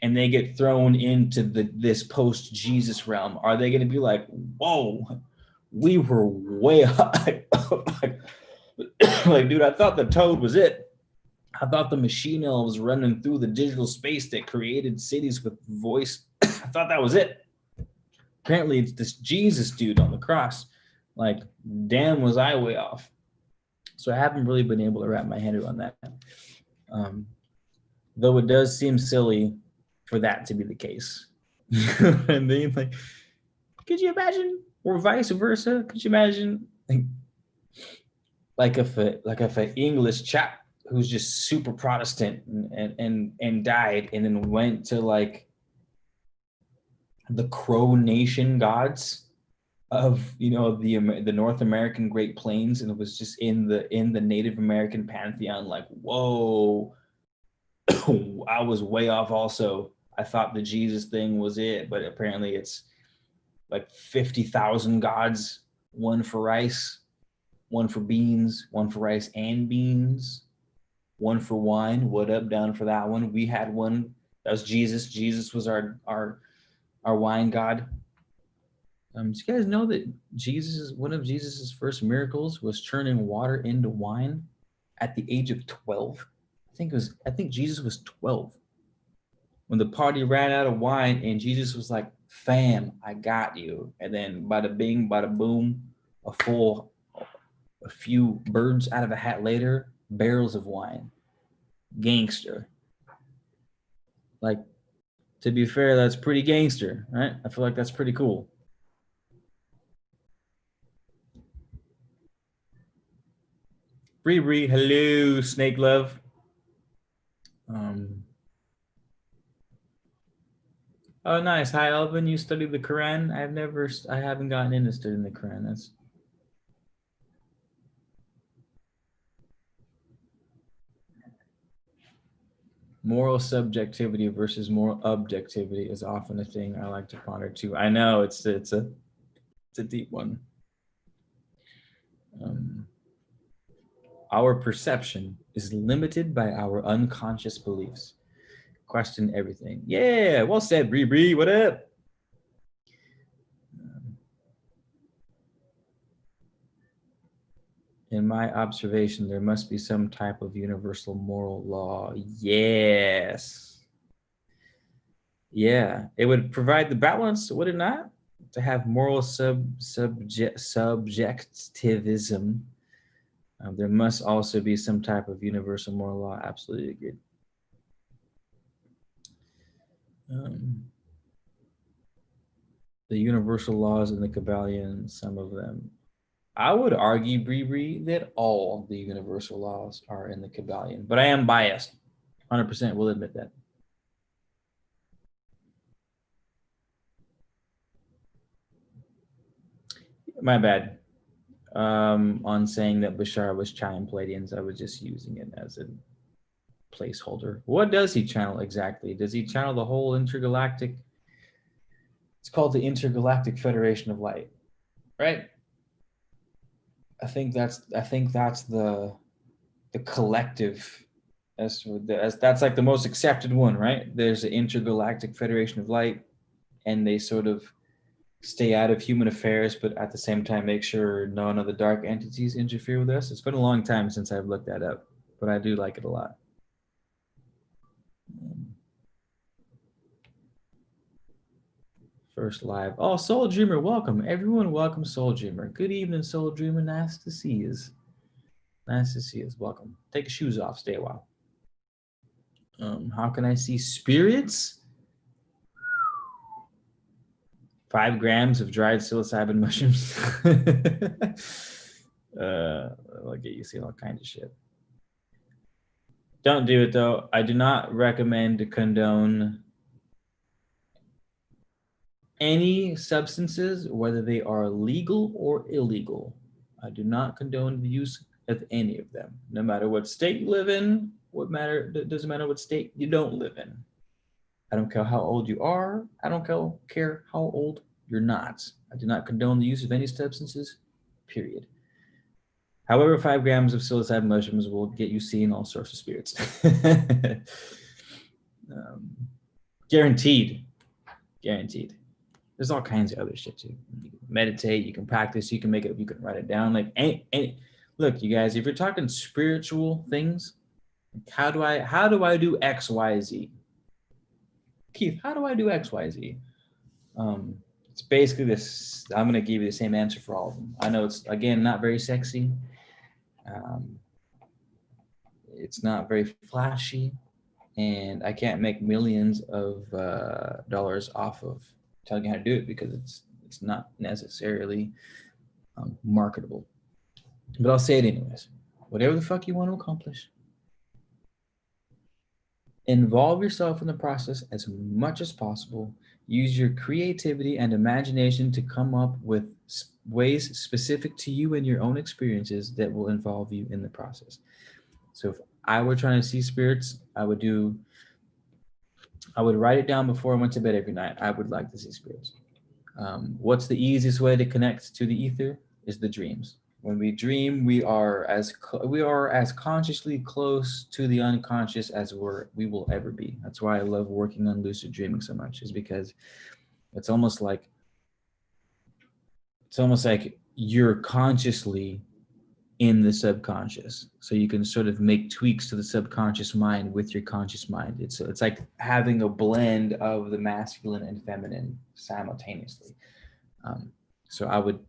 And they get thrown into this post-Jesus realm. Are they going to be like, whoa, we were way high? Like, dude, I thought the toad was it. I thought the machine elves running through the digital space that created cities with voice. I thought that was it. Apparently, it's this Jesus dude on the cross. Like, damn, was I way off. So I haven't really been able to wrap my head around that. Though it does seem silly for that to be the case. And then, like, could you imagine? Or vice versa? Could you imagine? Like if an English chap who's just super Protestant and died, and then went to like the Crow Nation gods of the North American Great Plains, and it was just in the Native American pantheon. Like, whoa, I was way off also. I thought the Jesus thing was it, but apparently it's like 50,000 gods, one for rice, one for beans, one for rice and beans, one for wine. What up, down for that one? We had one. That was Jesus. Jesus was our wine god. Do you guys know that one of Jesus's first miracles was turning water into wine at the age of 12? I think Jesus was 12 when the party ran out of wine, and Jesus was like, "Fam, I got you." And then bada bing, bada boom, a few birds out of a hat later, barrels of wine. Gangster. Like, to be fair, that's pretty gangster, right? I feel like that's pretty cool. Bree, hello, Snake Love. Oh, nice. Hi, Elvin. You studied the Quran? I haven't gotten into studying the Quran. That's moral subjectivity versus moral objectivity is often a thing I like to ponder too. I know it's a deep one. Our perception is limited by our unconscious beliefs. Question everything. Yeah, well said, Bree. What up? In my observation, there must be some type of universal moral law. Yes. Yeah, it would provide the balance, would it not? To have moral subjectivism. There must also be some type of universal moral law. Absolutely agreed. The universal laws in the Kabbalion, some of them. I would argue, Bree, that all the universal laws are in the Kabbalion, but I am biased. 100% will admit that. My bad. On saying that Bashar was channeling Palladians, I was just using it as a placeholder. What does he channel exactly? Does he channel the whole intergalactic? It's called the Intergalactic Federation of Light, right? I think that's the collective. That's like the most accepted one, right? There's the Intergalactic Federation of Light, and they sort of stay out of human affairs, but at the same time make sure none of the dark entities interfere with us. It's been a long time since I've looked that up, but I do like it a lot. First live. Oh, Soul Dreamer, welcome. Everyone, welcome, Soul Dreamer. Good evening, Soul Dreamer. Nice to see you. Nice to see you. Welcome. Take your shoes off. Stay a while. How can I see spirits? 5 grams of dried psilocybin mushrooms. I'll get you see all kinds of shit. Don't do it though. I do not recommend to condone any substances, whether they are legal or illegal. I do not condone the use of any of them, no matter what state you live in. Doesn't matter what state you don't live in. I don't care how old you are. I don't care how old you're not. I do not condone the use of any substances, period. However, 5 grams of psilocybin mushrooms will get you seeing all sorts of spirits. Guaranteed. There's all kinds of other shit too. You can meditate, you can practice, you can make it, you can write it down. Like, look, you guys, if you're talking spiritual things, how do I do X, Y, Z? Keith, how do I do X, Y, Z? It's basically this. I'm going to give you the same answer for all of them. I know it's, again, not very sexy. It's not very flashy, and I can't make millions of dollars off of telling you how to do it because it's not necessarily marketable. But I'll say it anyways. Whatever the fuck you want to accomplish, involve yourself in the process as much as possible. Use your creativity and imagination to come up with ways specific to you and your own experiences that will involve you in the process. So if I were trying to see spirits, I would write it down before I went to bed every night. I would like to see spirits. What's the easiest way to connect to the ether is the dreams. When we dream, we are as consciously close to the unconscious as we will ever be. That's why I love working on lucid dreaming so much, is because it's almost like you're consciously in the subconscious, so you can sort of make tweaks to the subconscious mind with your conscious mind. It's like having a blend of the masculine and feminine simultaneously. So I would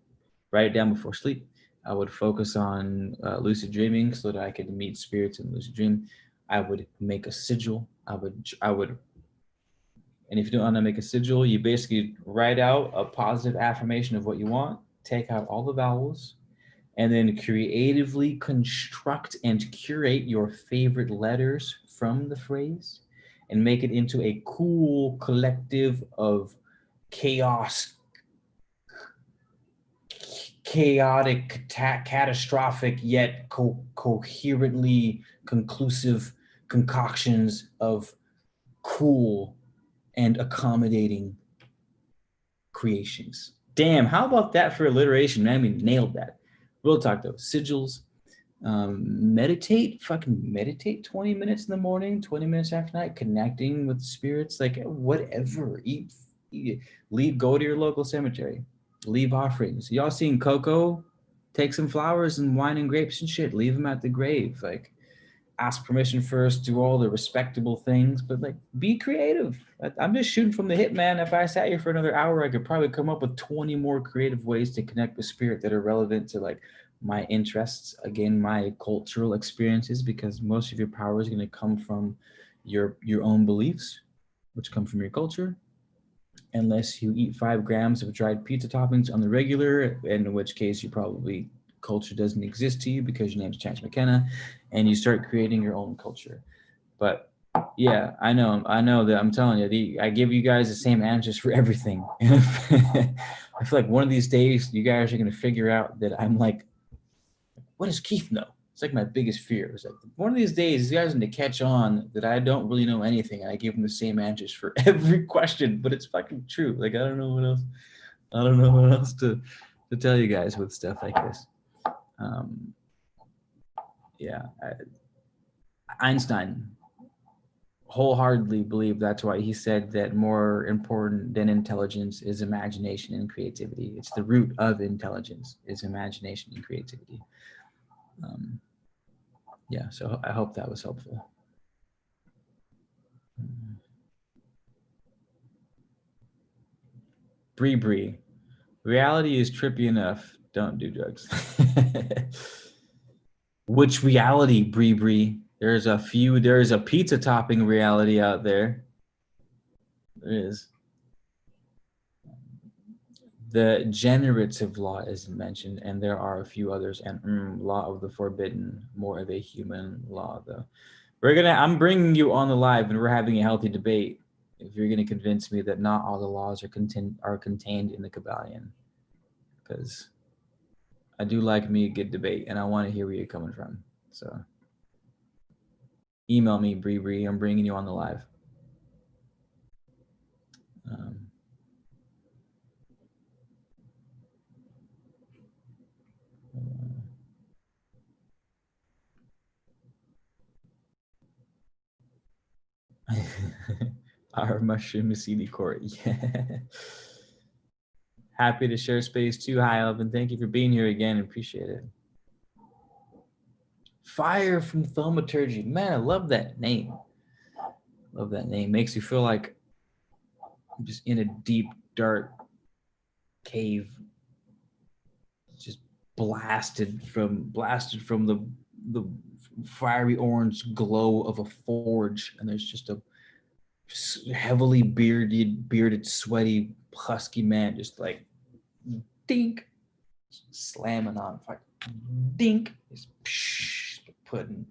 write it down before sleep. I would focus on lucid dreaming so that I could meet spirits in lucid dream. I would make a sigil. I would, and if you don't want to make a sigil, you basically write out a positive affirmation of what you want, take out all the vowels, and then creatively construct and curate your favorite letters from the phrase and make it into a cool collective of chaotic, catastrophic, yet coherently conclusive concoctions of cool and accommodating creations. Damn, how about that for alliteration, man? We nailed that. Real talk though, sigils. Meditate 20 minutes in the morning, 20 minutes after night, connecting with spirits, like whatever. Go to your local cemetery, leave offerings. Y'all seen Coco? Take some flowers and wine and grapes and shit, leave them at the grave. Like, ask permission first, do all the respectable things, but like, be creative. I'm just shooting from the hip, man. If I sat here for another hour, I could probably come up with 20 more creative ways to connect with spirit that are relevant to like my interests, again, my cultural experiences, because most of your power is going to come from your own beliefs, which come from your culture, unless you eat 5 grams of dried pizza toppings on the regular, in which case you probably culture doesn't exist to you because your name's Chance McKenna, and you start creating your own culture. But yeah, I know that I'm telling you, I give you guys the same answers for everything. And I feel like one of these days you guys are going to figure out that I'm like, what does Keith know? It's like my biggest fear. It's like one of these days, you guys are going to catch on that I don't really know anything, and I give them the same answers for every question, but it's fucking true. Like, I don't know what else to tell you guys with stuff like this. Einstein wholeheartedly believed that's why he said that more important than intelligence is imagination and creativity. It's the root of intelligence is imagination and creativity. So I hope that was helpful. Bree, reality is trippy enough. Don't do drugs. Which reality, Bree? There's a pizza topping reality out there. There is. The generative law isn't mentioned, and there are a few others, and law of the forbidden, more of a human law, though. I'm bringing you on the live, and we're having a healthy debate. If you're gonna convince me that not all the laws are contained in the Kabbalion, because I do like me a good debate, and I want to hear where you're coming from. So email me, Bree. I'm bringing you on the live. Our mushroom CD court. Yeah. Happy to share space too. Hi, Elvin. Thank you for being here again. Appreciate it. Fire from Thaumaturgy. Man, I love that name. Love that name. Makes you feel like I'm just in a deep, dark cave, just blasted from the fiery orange glow of a forge, and there's just a heavily bearded, sweaty, husky man just like dink, slamming on fire, dink, just putting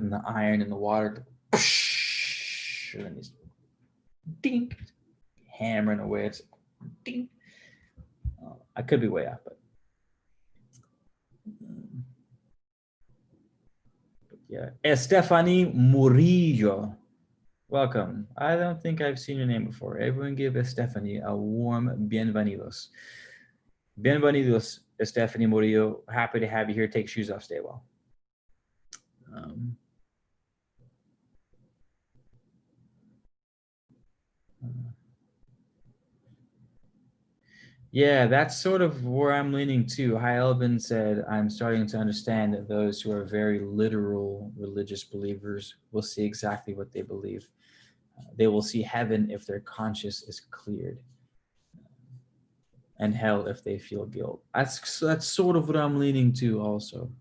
the iron in the water, and then he's dink, hammering away. It's dink. I could be way off, but Yeah. Estefany Murillo. Welcome. I don't think I've seen your name before. Everyone give Estefany a warm bienvenidos. Bienvenidos, Estefany Murillo. Happy to have you here. Take shoes off. Stay well. Yeah, that's sort of where I'm leaning to. High Elvin said, I'm starting to understand that those who are very literal religious believers will see exactly what they believe. They will see heaven if their conscience is cleared, and hell if they feel guilt. That's sort of what I'm leaning to also.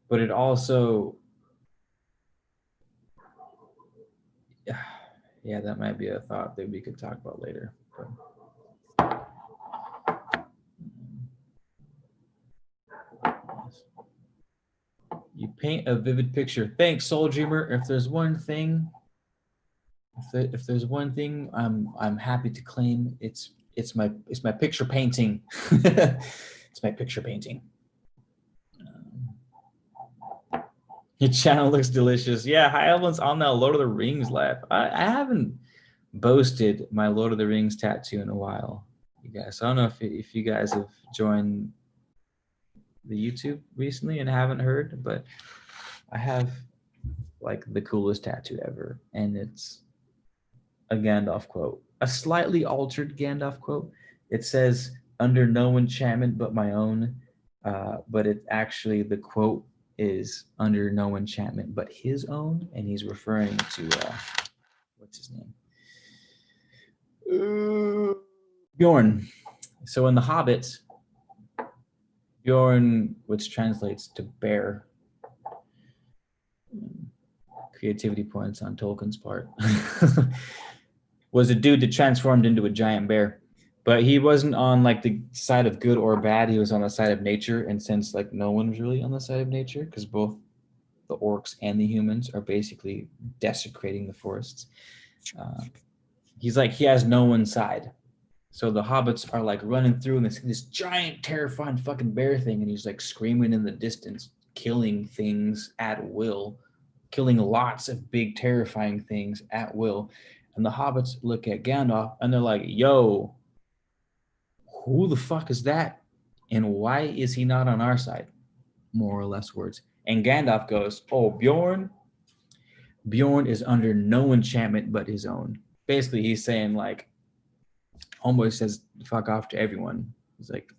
But it also, yeah, that might be a thought that we could talk about later. But, you paint a vivid picture. Thanks, Soul Dreamer. If there's one thing, if there's one thing I'm happy to claim, it's my picture painting. It's my picture painting. Your channel looks delicious. Yeah, High Elvin's on that Lord of the Rings live. I haven't boasted my Lord of the Rings tattoo in a while, you guys. I don't know if you guys have joined the YouTube recently and haven't heard, but I have like the coolest tattoo ever, and it's a Gandalf quote, a slightly altered Gandalf quote. It says, "Under no enchantment but my own," but it actually, the quote is under no enchantment but his own, and he's referring to what's his name? Bjorn. So in The Hobbit, Bjorn, which translates to bear, creativity points on Tolkien's part, was a dude that transformed into a giant bear. But he wasn't on like the side of good or bad. He was on the side of nature. And since like no one's really on the side of nature, because both the orcs and the humans are basically desecrating the forests, he's like, he has no one's side. So the hobbits are like running through and this giant terrifying fucking bear thing, and he's like screaming in the distance, killing things at will, killing lots of big terrifying things at will. And the hobbits look at Gandalf and they're like, yo, who the fuck is that? And why is he not on our side? More or less words. And Gandalf goes, oh, Bjorn is under no enchantment but his own. Basically, he's saying like, homeboy says fuck off to everyone. He's like,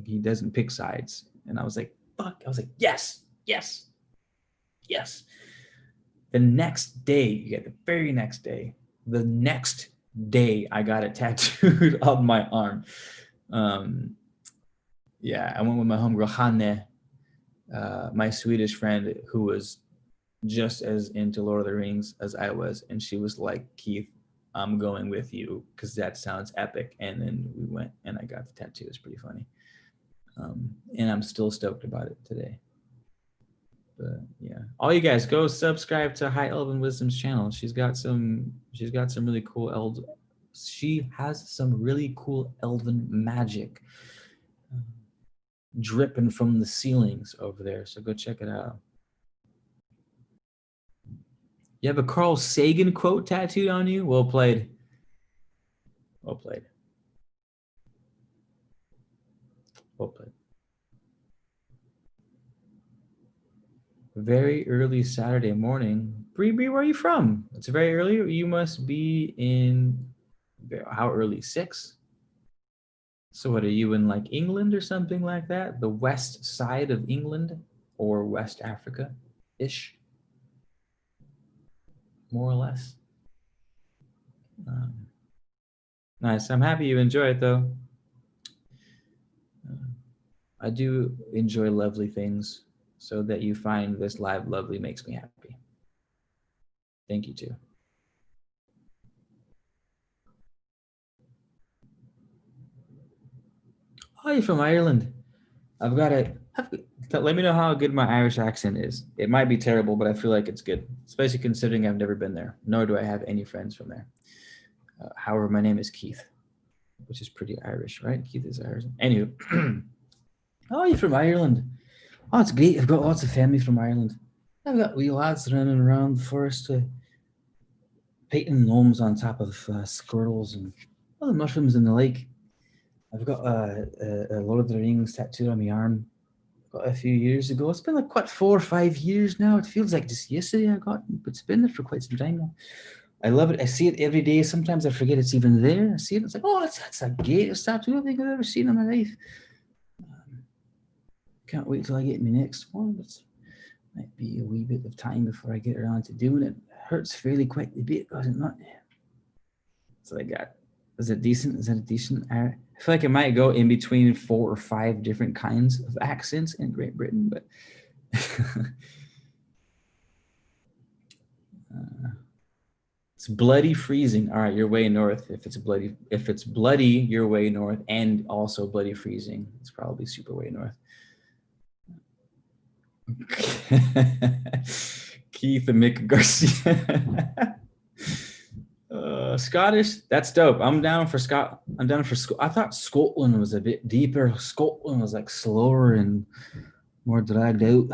he doesn't pick sides. And I was like, fuck. I was like, yes. The next day, the very next day, I got it tattooed on my arm. Yeah, I went with my homegirl Hanne, my Swedish friend, who was just as into Lord of the Rings as I was, and she was like, Keith, I'm going with you because that sounds epic. And then we went and I got the tattoo. It's pretty funny. And I'm still stoked about it today. But yeah, all you guys go subscribe to High Elven Wisdom's channel. She's got some really cool she has some really cool elven magic dripping from the ceilings over there. So go check it out. You have a Carl Sagan quote tattooed on you? Well played. Well played. Well played. Very early Saturday morning. Bree, where are you from? It's very early. You must be in, how early? 6? So what, are you in like England or something like that? The west side of England or West Africa-ish? More or less. Nice. I'm happy you enjoy it though. I do enjoy lovely things, so that you find this live lovely makes me happy. Thank you too. Oh, you're from Ireland. I've got it. Let me know how good my Irish accent is. It might be terrible, but I feel like it's good, especially considering I've never been there, nor do I have any friends from there. However, my name is Keith, which is pretty Irish, right? Keith is Irish. Anywho, oh, you're from Ireland. Oh, it's great. I've got lots of family from Ireland. I've got wee lads running around the forest, painting gnomes on top of squirrels and other mushrooms and the like. I've got a Lord of the Rings tattoo on my arm. Got a few years ago. It's been like quite 4 or 5 years now. It feels like just yesterday I got it, but it's been there for quite some time now. I love it. I see it every day. Sometimes I forget it's even there. I see it. It's like, oh, that's a greatest tattoo I think I've ever seen in my life. Can't wait till I get my next one. But might be a wee bit of time before I get around to doing it. It hurts fairly quickly, does it not? So I got. Is it decent? Is that a decent? I feel like it might go in between 4 or 5 different kinds of accents in Great Britain, but it's bloody freezing. All right, you're way north. If it's bloody, you're way north, and also bloody freezing. It's probably super way north. Keith and Mick Garcia. Scottish, that's dope. I'm down for I thought Scotland was a bit deeper. Scotland was like slower and more dragged out.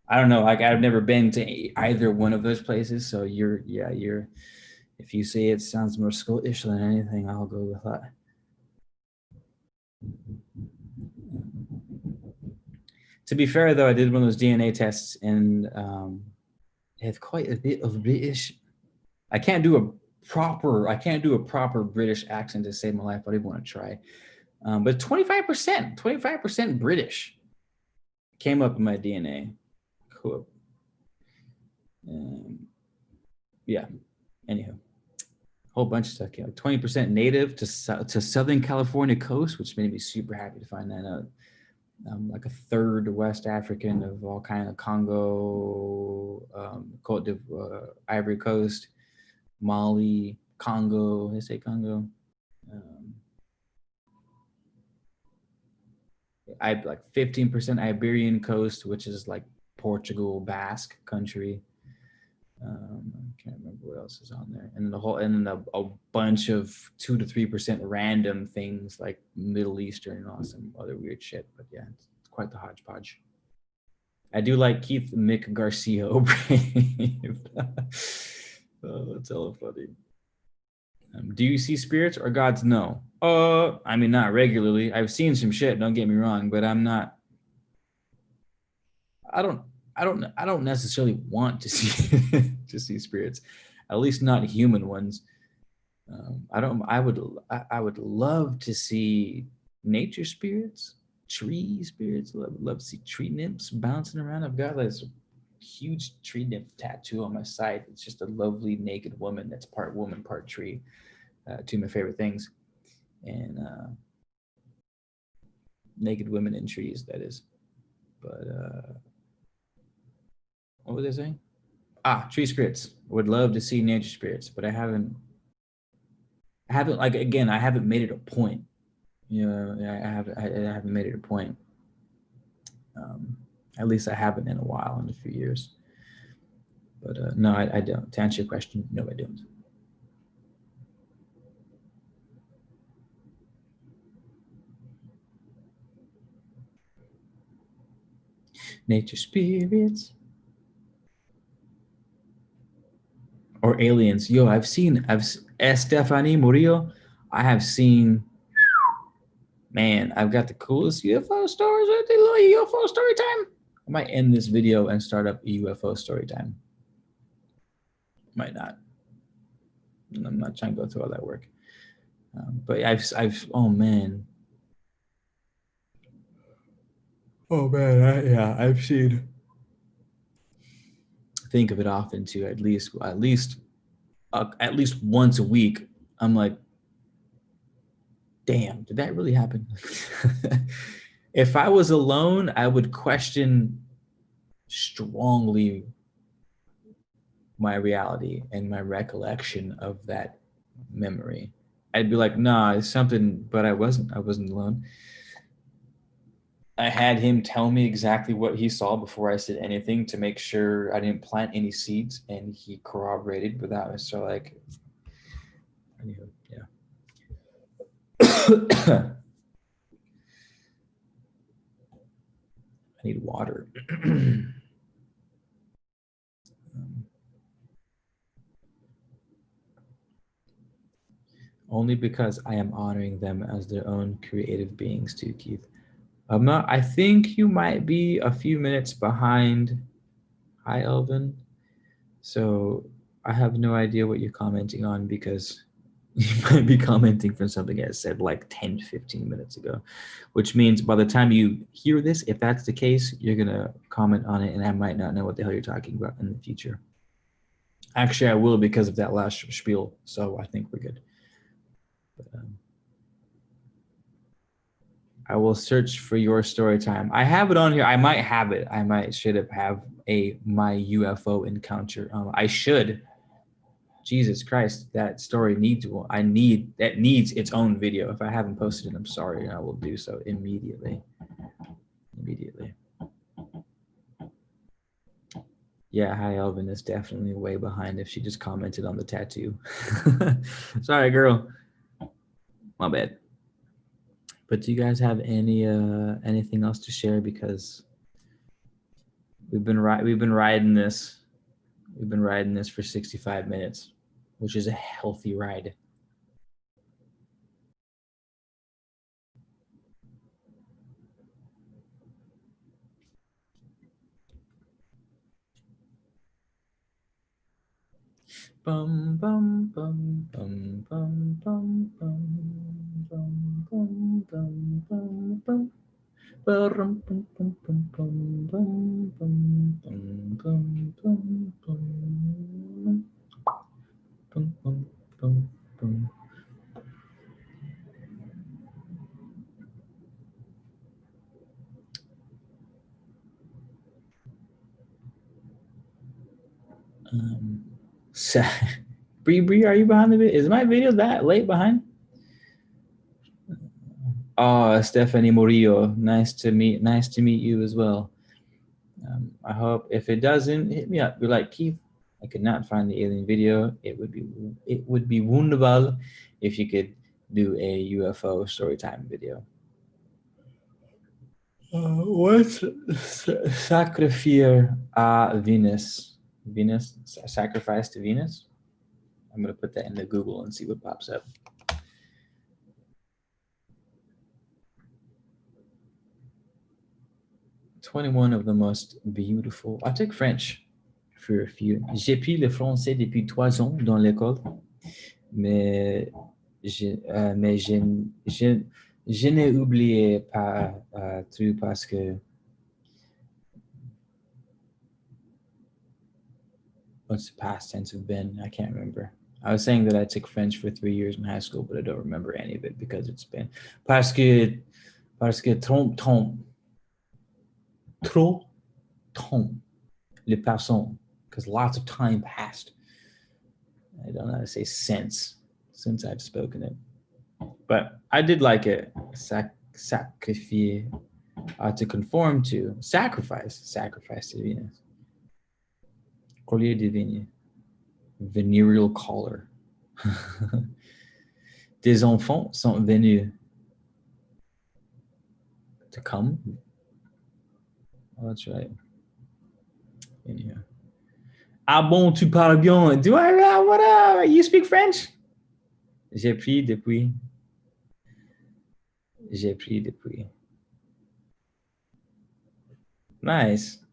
I don't know. Like I've never been to either one of those places. So you're. If you say it sounds more Scottish than anything, I'll go with that. To be fair, though, I did one of those DNA tests and it had quite a bit of British. I can't do a proper British accent to save my life, but I want to try. But 25% British came up in my DNA. Cool. Yeah. Anyhow, whole bunch of stuff. 20% native to Southern California coast, which made me super happy to find that out. Like a third West African of all kind of Congo, Côte d'Ivoire, Ivory Coast, Mali, Congo. They say Congo. I like 15% Iberian coast, which is like Portugal, Basque country. I can't remember what else is on there, and a bunch of 2 to 3% random things like Middle Eastern and all some other weird shit. But yeah, it's quite the hodgepodge. I do like Keith Mick Garcia O'Brien. Oh, that's hella funny. Do you see spirits or gods? No. I mean, not regularly. I've seen some shit. Don't get me wrong, but I'm not. I don't necessarily want to see to see spirits, at least not human ones. I would love to see nature spirits, tree spirits. Love to see tree nymphs bouncing around. I've got this huge tree nymph tattoo on my side. It's just a lovely naked woman that's part woman, part tree. Two of my favorite things, and naked women in trees. That is, but. What was I saying? Tree spirits. Would love to see nature spirits, but I haven't like again. I haven't made it a point. I haven't made it a point. At least I haven't in a while, in a few years. But no, I don't. To answer your question, no, I don't. Nature spirits. Or aliens. Yo, Stephanie Murillo. I have seen, man, I've got the coolest UFO stories. A little UFO story time. I might end this video and start up a UFO story time. Might not. I'm not trying to go through all that work. But oh man. I've seen. Think of it often too. At least once a week, I'm like, damn, did that really happen? If I was alone, I would question strongly my reality and my recollection of that memory. I'd be like, nah, it's something, but I wasn't alone. I had him tell me exactly what he saw before I said anything to make sure I didn't plant any seeds, and he corroborated without me. So like, yeah. need water. Only because I am honoring them as their own creative beings too, Keith. I think you might be a few minutes behind. Hi, Elvin. So I have no idea what you're commenting on because you might be commenting from something I said like 10, 15 minutes ago, which means by the time you hear this, if that's the case, you're going to comment on it and I might not know what the hell you're talking about in the future. Actually, I will because of that last spiel. So I think we're good. But, I will search for your story time. I have it on here. I might have it. Should have my UFO encounter. I should. Jesus Christ, that story needs its own video. If I haven't posted it, I'm sorry. I will do so immediately. Yeah, hi Elvin is definitely way behind if she just commented on the tattoo. Sorry, girl. My bad. But do you guys have anything else to share? Because we've been riding this. We've been riding this for 65 minutes, which is a healthy ride. Bum bum bum bum bum bum bum bum bum bum bum bum. Bum bum bum bum bum bum bum bum bum bum bum bum bum bum. Bree, are you behind the video? Is my video that late behind? Oh, Stephanie Murillo, nice to meet you as well. I hope if it doesn't, hit me up. Be like, Keith, I could not find the alien video. It would be wonderful if you could do a UFO storytime video. What's sacrifice Venus? Venus, sacrifice to Venus? I'm going to put that into Google and see what pops up. "21 of the most beautiful." I took French for a few. J'ai pris le français depuis 3 ans dans l'école, mais je n'ai oublié pas tout parce que what's the past tense of been? I can't remember. I was saying that I took French for 3 years in high school, but I don't remember any of it because it's been parce que trop le passant, because lots of time passed. I don't know how to say since I've spoken it, but I did like it. Sacrifice, to conform to, sacrifice to Venus. Collier de Venus, venereal collar. Des enfants sont venus to come. Oh, that's right. Anyhow. Ah bon, tu parles bien. Do I? What up? You speak French? J'ai pris depuis. Nice.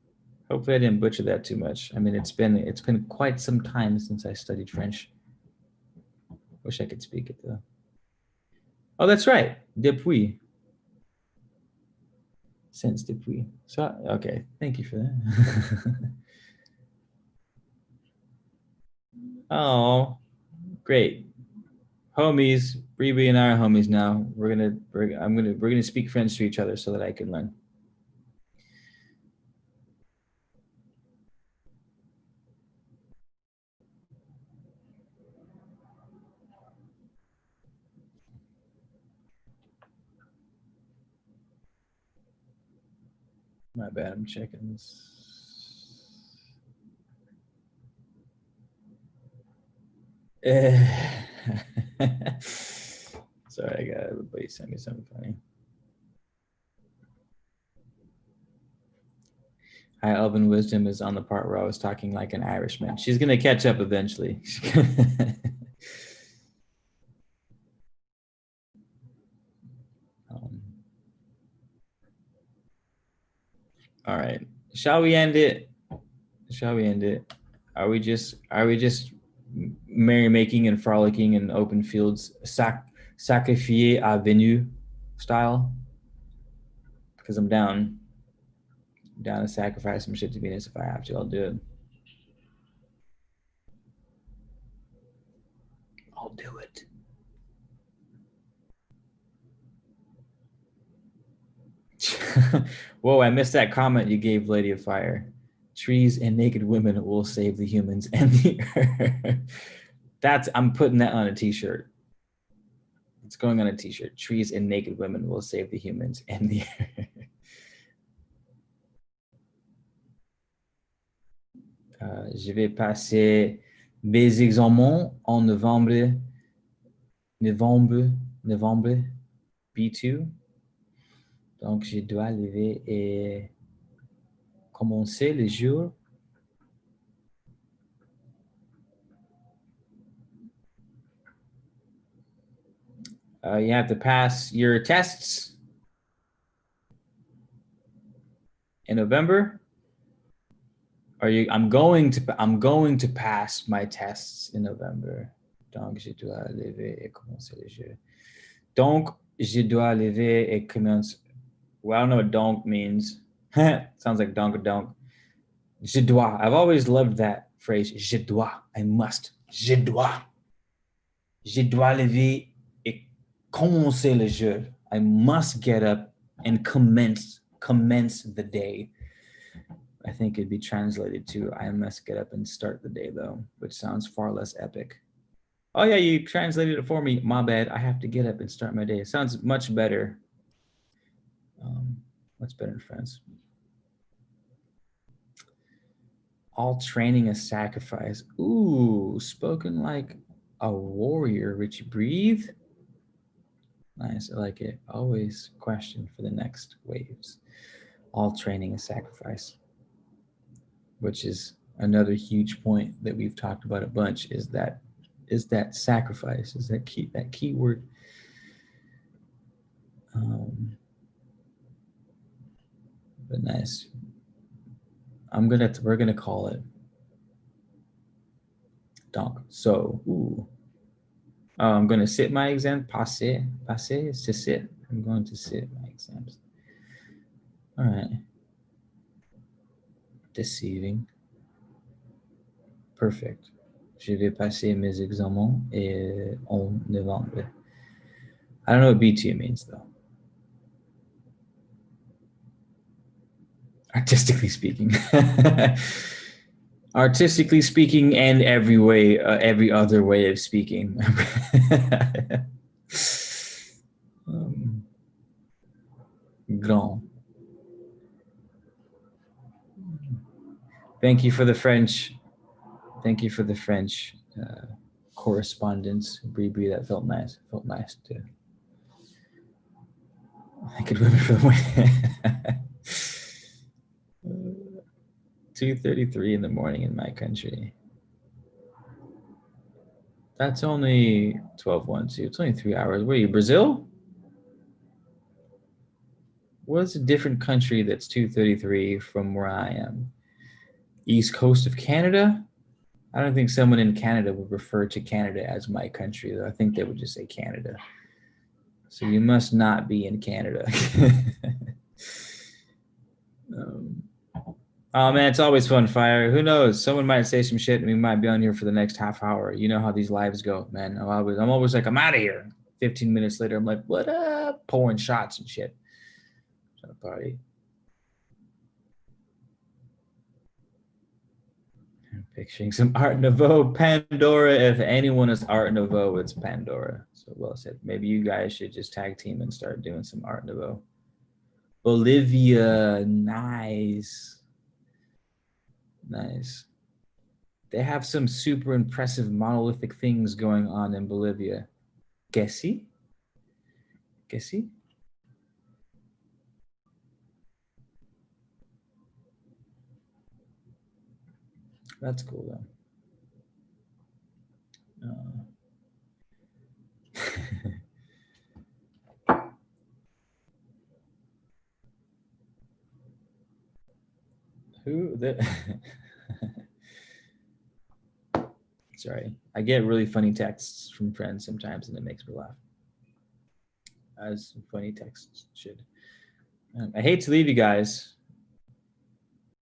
Hopefully I didn't butcher that too much. I mean, it's been quite some time since I studied French. Wish I could speak it though. Oh, that's right. Depuis. Since depuis. So, okay. Thank you for that. Oh, great. Homies. Bree and I are homies now. We're gonna speak French to each other so that I can learn. My bad, I'm checking this. Sorry, I got everybody send me something funny. High Elven wisdom is on the part where I was talking like an Irishman. She's gonna catch up eventually. All right. Shall we end it? Shall we end it? Are we just merrymaking and frolicking in open fields, sacrifier à Venu style? Because I'm down to sacrifice some shit to Venus if I have to. I'll do it. I'll do it. Whoa, I missed that comment you gave, Lady of Fire. Trees and naked women will save the humans and the earth. I'm putting that on a t-shirt. It's going on a t-shirt. Trees and naked women will save the humans and the earth. Je vais passer mes examens en novembre B2. Donc, je dois lever et commencer le jour. You have to pass your tests in November. I'm going to pass my tests in November. Donc, je dois lever et commencer le jour. Donc, je dois lever et commencer. Well, I don't know what donc means. Sounds like donk. Je dois. I've always loved that phrase. Je dois. I must. Je dois. Je dois lever et commencer le jour. I must get up and commence the day. I think it'd be translated to I must get up and start the day, though, which sounds far less epic. Oh yeah, you translated it for me. My bad. I have to get up and start my day. It sounds much better. Much better in France. All training is sacrifice. Ooh, spoken like a warrior. Richie, breathe. Nice, I like it. Always question for the next waves. All training is sacrifice, which is another huge point that we've talked about a bunch. Is that sacrifice? Is that key word? But nice. We're gonna call it donc. So, ooh. I'm gonna sit my exam. Passer is to sit. I'm going to sit my exams. All right. Deceiving. Perfect. Je vais passer mes examens en novembre. I don't know what B2 means though. Artistically speaking. Artistically speaking, and every other way of speaking. Grand. Thank you for the French. Thank you for the French correspondence. Bree, that felt nice. Felt nice too. I could remember for the way. 2:33 in the morning in my country. That's only 12:12. It's only 3 hours. What are you, Brazil? What's a different country that's 2:33 from where I am? East coast of Canada? I don't think someone in Canada would refer to Canada as my country, though. I think they would just say Canada. So you must not be in Canada. Oh man, it's always fun, Fire. Who knows? Someone might say some shit and we might be on here for the next half hour. You know how these lives go, man. I'm always like, I'm out of here. 15 minutes later, I'm like, what up? Pouring shots and shit. Trying to party. I'm picturing some Art Nouveau. Pandora. If anyone is Art Nouveau, it's Pandora. So well said. Maybe you guys should just tag team and start doing some Art Nouveau. Bolivia. Nice. Nice. They have some super impressive monolithic things going on in Bolivia. Guessy? That's cool though. Who the Sorry, I get really funny texts from friends sometimes, and it makes me laugh. As funny texts should. I hate to leave you guys.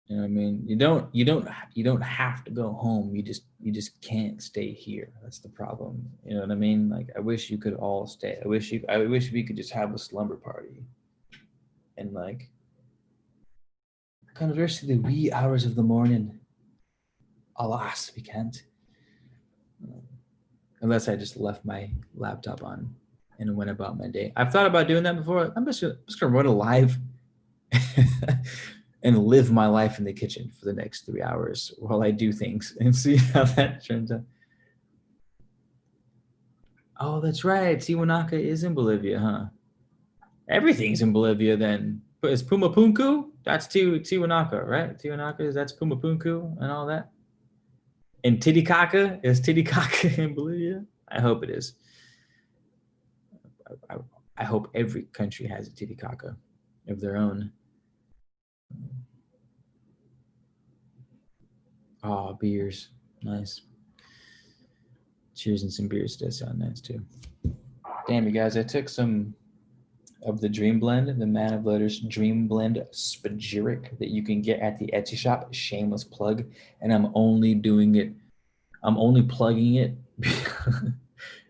You know what I mean? You don't have to go home. You just can't stay here. That's the problem. You know what I mean? Like, I wish you could all stay. I wish we could just have a slumber party. And like converse to the wee hours of the morning. Alas, we can't. Unless I just left my laptop on and went about my day. I've thought about doing that before. I'm just gonna run a live and live my life in the kitchen for the next 3 hours while I do things and see how that turns out. Oh, that's right. Tiwanaku is in Bolivia, huh? Everything's in Bolivia then. But is Pumapunku? That's Tiwanaku, right? Tiwanaku, that's Pumapunku and all that. And Titicaca? Is Titicaca in Bolivia? I hope it is. I hope every country has a Titicaca of their own. Oh, beers. Nice. Cheers and some beers does sound nice too. Damn, you guys, I took some of the Dream Blend, the Man of Letters Dream Blend Spagyric that you can get at the Etsy shop. Shameless plug. And I'm only plugging it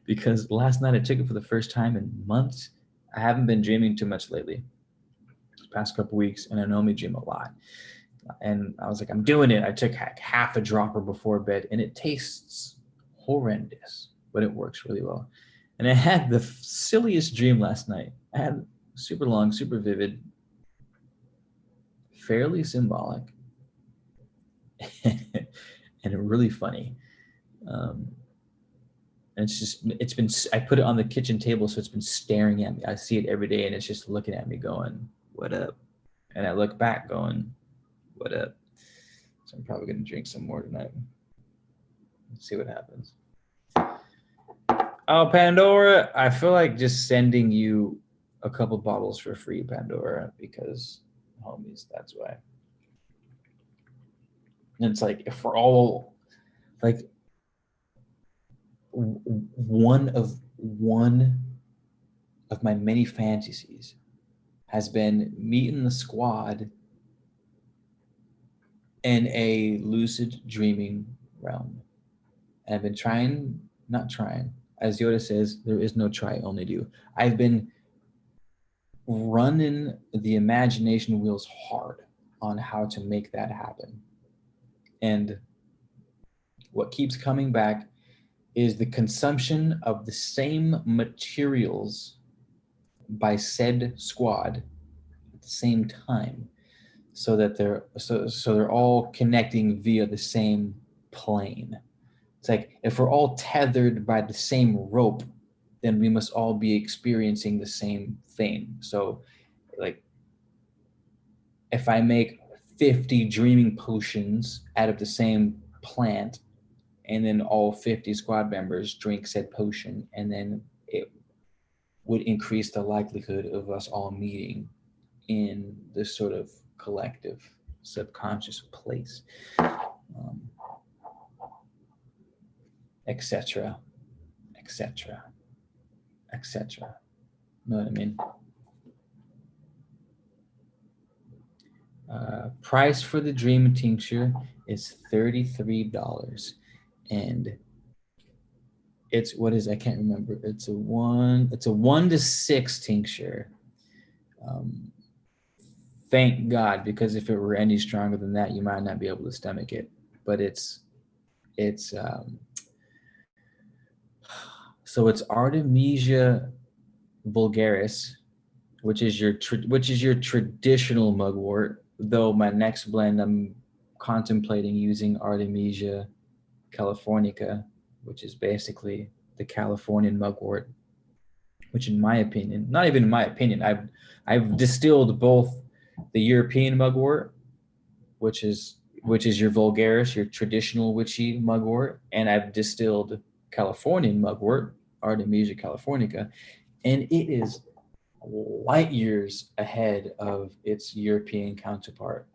because last night I took it for the first time in months. I haven't been dreaming too much lately, the past couple weeks, and I normally dream a lot. And I was like, I'm doing it. I took half a dropper before bed, and it tastes horrendous, but it works really well. And I had the silliest dream last night. I had super long, super vivid, fairly symbolic, and really funny. And I put it on the kitchen table, so it's been staring at me. I see it every day, and it's just looking at me going, what up? And I look back going, what up? So I'm probably going to drink some more tonight. Let's see what happens. Oh, Pandora, I feel like just sending you a couple bottles for free, Pandora, because homies, that's why. And it's like, if we're all like one of my many fantasies has been meeting the squad in a lucid dreaming realm. And I've been not trying. As Yoda says, there is no try, only do. I've been running the imagination wheels hard on how to make that happen. And what keeps coming back is the consumption of the same materials by said squad at the same time, so that they're all connecting via the same plane. It's like, if we're all tethered by the same rope, then we must all be experiencing the same thing. So, like, if I make 50 dreaming potions out of the same plant, and then all 50 squad members drink said potion, and then it would increase the likelihood of us all meeting in this sort of collective subconscious place, etc., etc., etc. Know what I mean? Price for the Dream Tincture is $33, and it's I can't remember. It's a 1 to 6 tincture. Thank God, because if it were any stronger than that, you might not be able to stomach it. But so it's Artemisia vulgaris, which is your traditional mugwort. Though my next blend, I'm contemplating using Artemisia Californica, which is basically the Californian mugwort. Which, in my opinion, not even in my opinion, I've distilled both the European mugwort, which is which is your vulgaris, your traditional witchy mugwort, and I've distilled Californian mugwort, Artemisia Californica, and it is light years ahead of its European counterpart.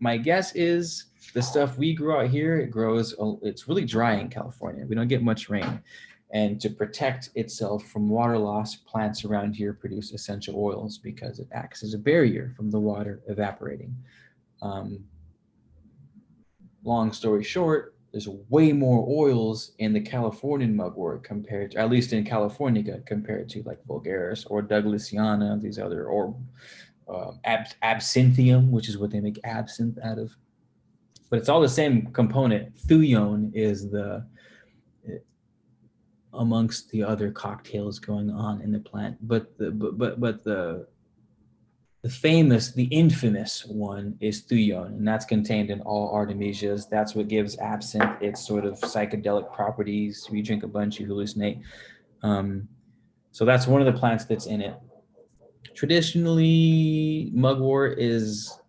My guess is the stuff we grow out here, it's really dry in California. We don't get much rain. And to protect itself from water loss, plants around here produce essential oils because it acts as a barrier from the water evaporating. Long story short, there's way more oils in the Californian mugwort compared to, at least in California, compared to like Vulgaris or Douglasiana, these other, or absinthium, which is what they make absinthe out of. But it's all the same component. Thuyon is amongst the other cocktails going on in the plant, but the famous, the infamous one is thuyon, and that's contained in all artemisias. That's what gives absinthe its sort of psychedelic properties. You drink a bunch, you hallucinate. So that's one of the plants that's in it. Traditionally, mugwort is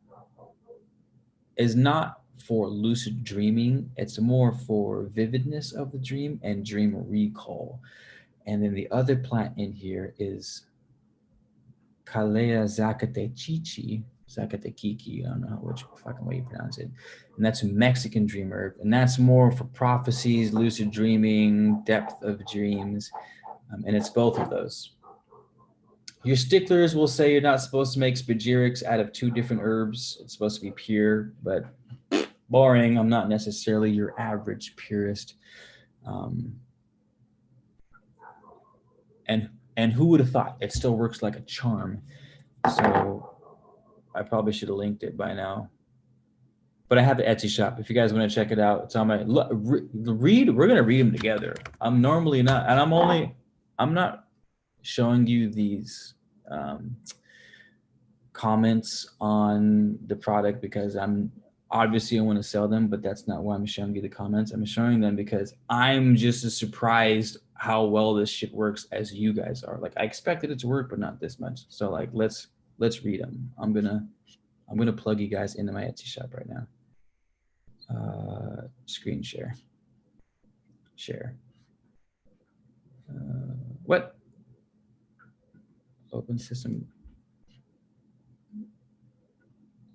not for lucid dreaming. It's more for vividness of the dream and dream recall. And then the other plant in here is Calea zacatechichi, Zacatequiqui, I don't know which fucking way you pronounce it. And that's a Mexican dream herb. And that's more for prophecies, lucid dreaming, depth of dreams. And it's both of those. Your sticklers will say you're not supposed to make spagyrics out of two different herbs. It's supposed to be pure, but boring. I'm not necessarily your average purist. And who would have thought? It still works like a charm. So I probably should have linked it by now. But I have the Etsy shop. If you guys want to check it out, it's on my read. We're gonna read them together. I'm normally not, and I'm not showing you these comments on the product because I'm obviously I want to sell them, but that's not why I'm showing you the comments. I'm showing them because I'm just as surprised how well this shit works as you guys are. Like I expected it to work, but not this much. So like let's read them. I'm gonna plug you guys into my Etsy shop right now. Screen share. What? Open system.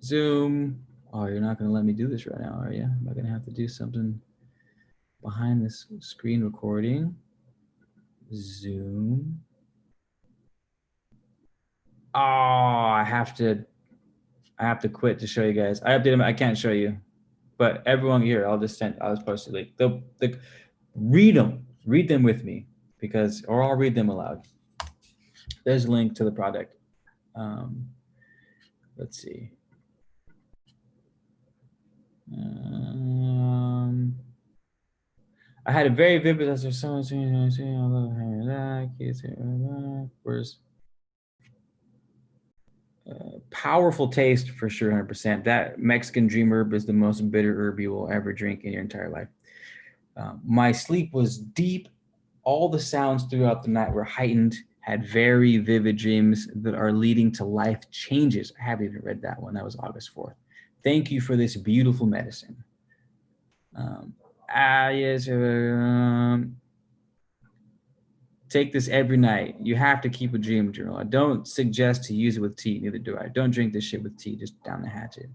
Zoom. Oh, you're not going to let me do this right now, are you? Am I going to have to do something behind this screen recording? Zoom. Oh, I have to quit to show you guys. I updated them. I can't show you, but everyone here, I'll just post it. Like the read them with me or I'll read them aloud. There's a link to the product. Let's see. I had a very vivid as there's someone where's powerful taste for sure, 100%. That Mexican dream herb is the most bitter herb you will ever drink in your entire life. My sleep was deep. All the sounds throughout the night were heightened, had very vivid dreams that are leading to life changes. I haven't even read that one. That was August 4th. Thank you for this beautiful medicine. Yes. Take this every night. You have to keep a dream journal. I don't suggest to use it with tea. Neither do I. Don't drink this shit with tea. Just down the hatchet.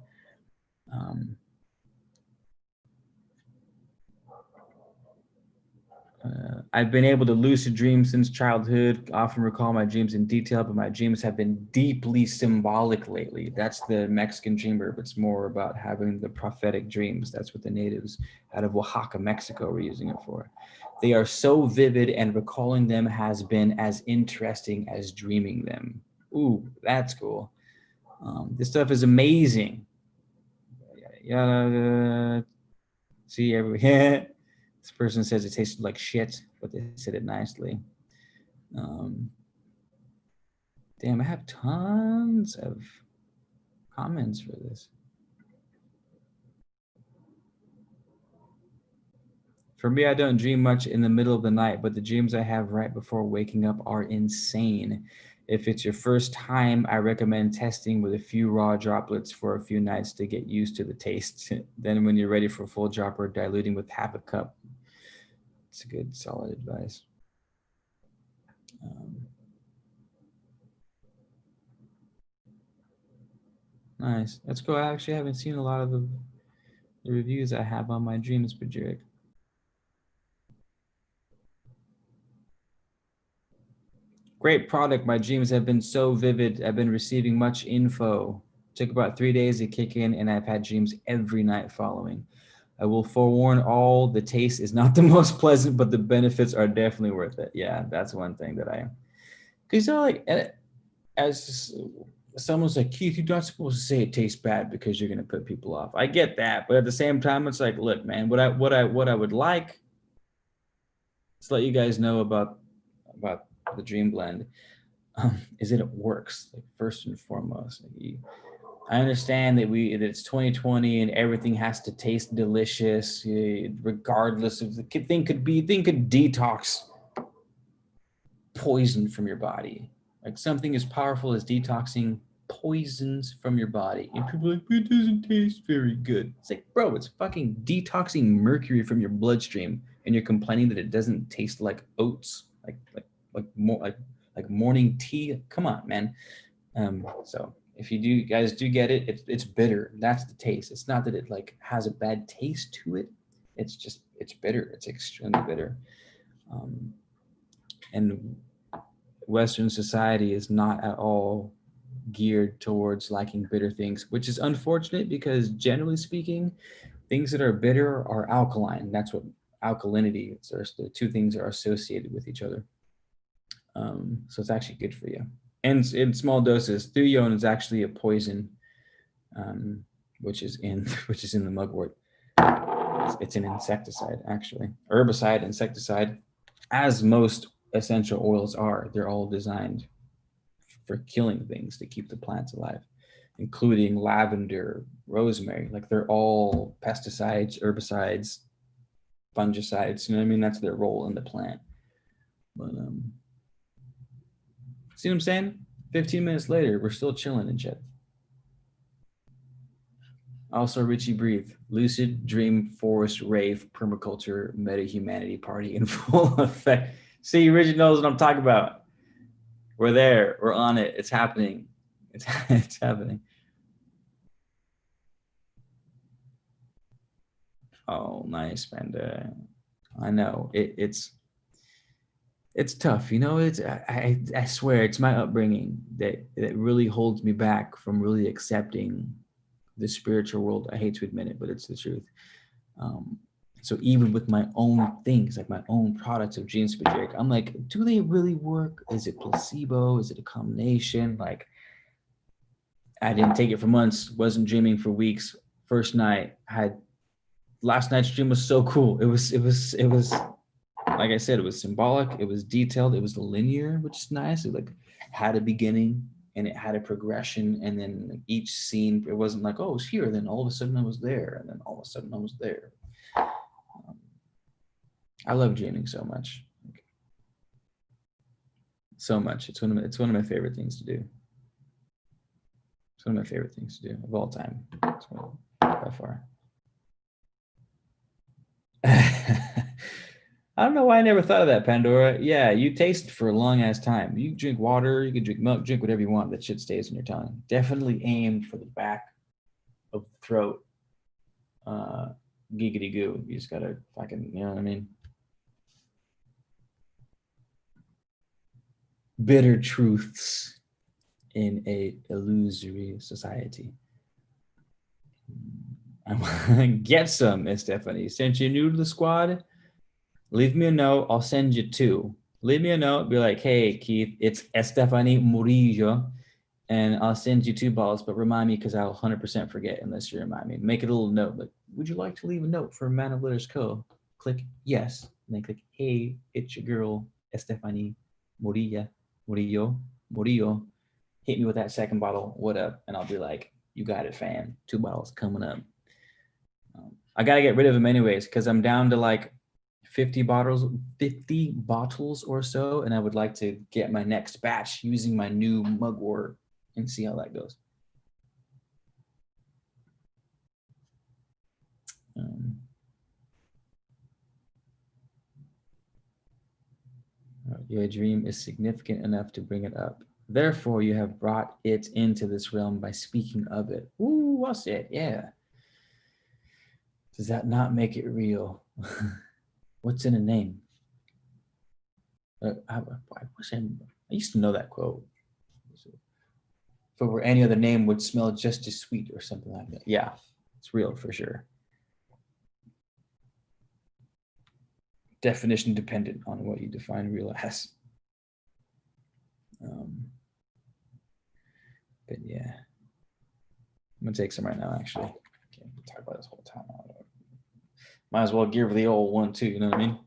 I've been able to lucid dream since childhood, often recall my dreams in detail, but my dreams have been deeply symbolic lately. That's the Mexican dream herb. It's more about having the prophetic dreams. That's what the natives out of Oaxaca, Mexico were using it for. They are so vivid and recalling them has been as interesting as dreaming them. Ooh, that's cool. This stuff is amazing. See, everybody. This person says it tasted like shit, but they said it nicely. Damn, I have tons of comments for this. For me, I don't dream much in the middle of the night, but the dreams I have right before waking up are insane. If it's your first time, I recommend testing with a few raw droplets for a few nights to get used to the taste. Then when you're ready for a full dropper, diluting with half a cup. It's a good, solid advice. Nice. That's cool. I actually haven't seen a lot of the reviews I have on my Dreams Bajiric. Great product. My dreams have been so vivid. I've been receiving much info. Took about 3 days to kick in, and I've had dreams every night following. I will forewarn all, the taste is not the most pleasant, but the benefits are definitely worth it. Yeah, that's one thing that because like, as someone's like, Keith, you're not supposed to say it tastes bad because you're gonna put people off. I get that, but at the same time, it's like, look, man, what I would like to let you guys know about the Dream Blend is that it works. Like, first and foremost, I understand that it's 2020 and everything has to taste delicious, regardless of the thing could detox poison from your body. Like, something as powerful as detoxing poisons from your body. And people are like, it doesn't taste very good. It's like, bro, it's fucking detoxing mercury from your bloodstream, and you're complaining that it doesn't taste like oats, like morning tea. Come on, man. So if you guys do get it, it's bitter. That's the taste. It's not that it like has a bad taste to it. It's just, it's bitter. It's extremely bitter. And Western society is not at all geared towards liking bitter things, which is unfortunate because generally speaking, things that are bitter are alkaline. That's what alkalinity is. The two things are associated with each other. So it's actually good for you. And in small doses, thuyon is actually a poison, which is in the mugwort. It's an insecticide, actually. Herbicide, insecticide, as most essential oils are. They're all designed for killing things to keep the plants alive, including lavender, rosemary. Like, they're all pesticides, herbicides, fungicides. You know what I mean? That's their role in the plant. But see what I'm saying? 15 minutes later, we're still chilling and shit. Also, Richie Breathe, lucid dream forest rave permaculture meta humanity party in full effect. See, Richie knows what I'm talking about. We're there. We're on it. It's happening. It's happening. Oh, nice, man. I know it's tough, you know. I swear it's my upbringing that really holds me back from really accepting the spiritual world. I hate to admit it, but it's the truth. So even with my own things, like my own products of Gene Spaghetti, I'm like, do they really work? Is it placebo? Is it a combination? Like, I didn't take it for months, wasn't dreaming for weeks. First night, last night's dream was so cool. It was like I said, it was symbolic, it was detailed, it was linear, which is nice. It like had a beginning and it had a progression, and then like each scene, it wasn't like, oh, it's here, then all of a sudden I was there, and then all of a sudden I was there. I love dreaming so much. So much. It's one of my favorite things to do. It's one of my favorite things to do of all time. It's one of, by far. I don't know why I never thought of that, Pandora. Yeah, you taste for a long ass time. You drink water, you can drink milk, drink whatever you want. That shit stays in your tongue. Definitely aimed for the back of the throat. Giggity goo. You just gotta fucking, you know what I mean? Bitter truths in a illusory society. Get some, Miss Stephanie. Since you're new to the squad, leave me a note. I'll send you two. Leave me a note. Be like, hey, Keith, it's Estefany Murillo, and I'll send you 2 bottles, but remind me because I'll 100% forget unless you remind me. Make it a little note. Like, would you like to leave a note for Man of Letters Co? Click yes. And then click, hey, it's your girl, Estefany Murillo. Hit me with that second bottle. What up? And I'll be like, you got it, fam. 2 bottles coming up. I got to get rid of them anyways because I'm down to like 50 bottles or so, and I would like to get my next batch using my new mugwort and see how that goes. Your dream is significant enough to bring it up. Therefore, you have brought it into this realm by speaking of it. Ooh, what's it? Yeah. Does that not make it real? What's in a name? I used to know that quote. If it were any other name, would smell just as sweet or something like that. Yeah, it's real for sure. Definition dependent on what you define real as. But yeah, I'm gonna take some right now. Actually, can't talk about this whole time. Might as well give the old one too. You know what I mean?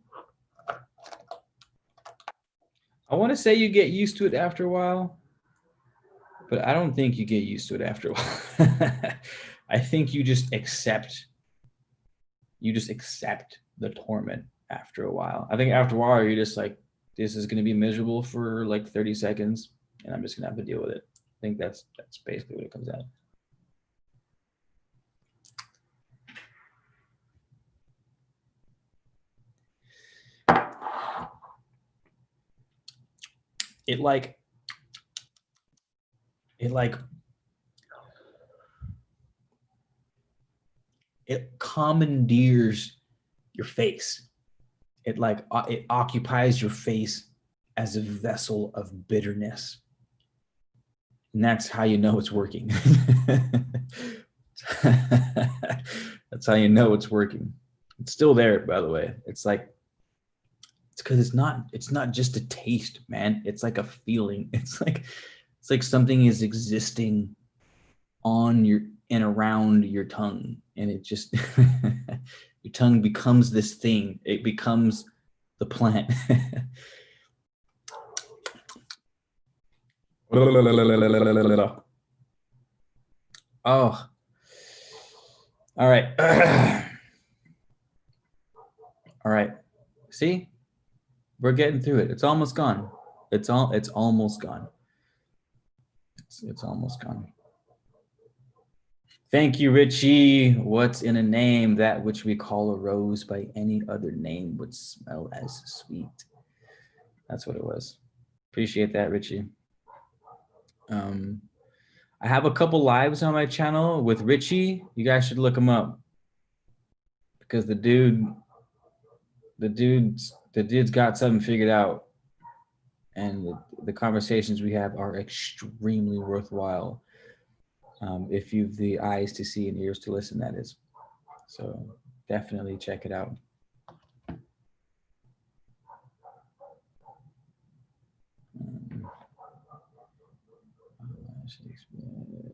I want to say you get used to it after a while, but I don't think you get used to it after a while. I think you just accept. You just accept the torment after a while. I think after a while you're just like, this is going to be miserable for like 30 seconds, and I'm just going to have to deal with it. I think that's basically what it comes out. It commandeers your face. It occupies your face as a vessel of bitterness. And that's how you know it's working. That's how you know it's working. It's still there, by the way. It's because it's not just a taste, man. It's like a feeling. It's like something is existing on your and around your tongue, and it just your tongue becomes this thing. It becomes the plant. Oh, all right. All right. See, we're getting through it. It's almost gone. It's almost gone. It's almost gone. Thank you, Richie. What's in a name? That which we call a rose by any other name would smell as sweet. That's what it was. Appreciate that, Richie. I have a couple lives on my channel with Richie. You guys should look him up because the dude's got something figured out, and the conversations we have are extremely worthwhile. If you've the eyes to see and ears to listen, that is. So definitely check it out.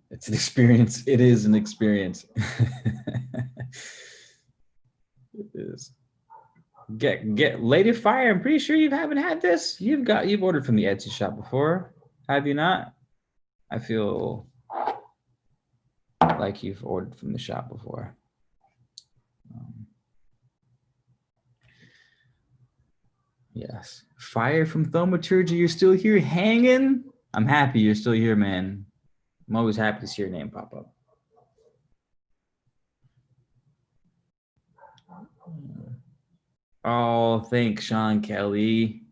It's an experience. It is an experience. It is. Get Lady Fire. I'm pretty sure you haven't had this. You've ordered from the Etsy shop before, have you not? I feel like you've ordered from the shop before. Yes. Fire from Thaumaturgy. You're still here hanging? I'm happy you're still here, man. I'm always happy to see your name pop up. Oh, thanks, Sean Kelly.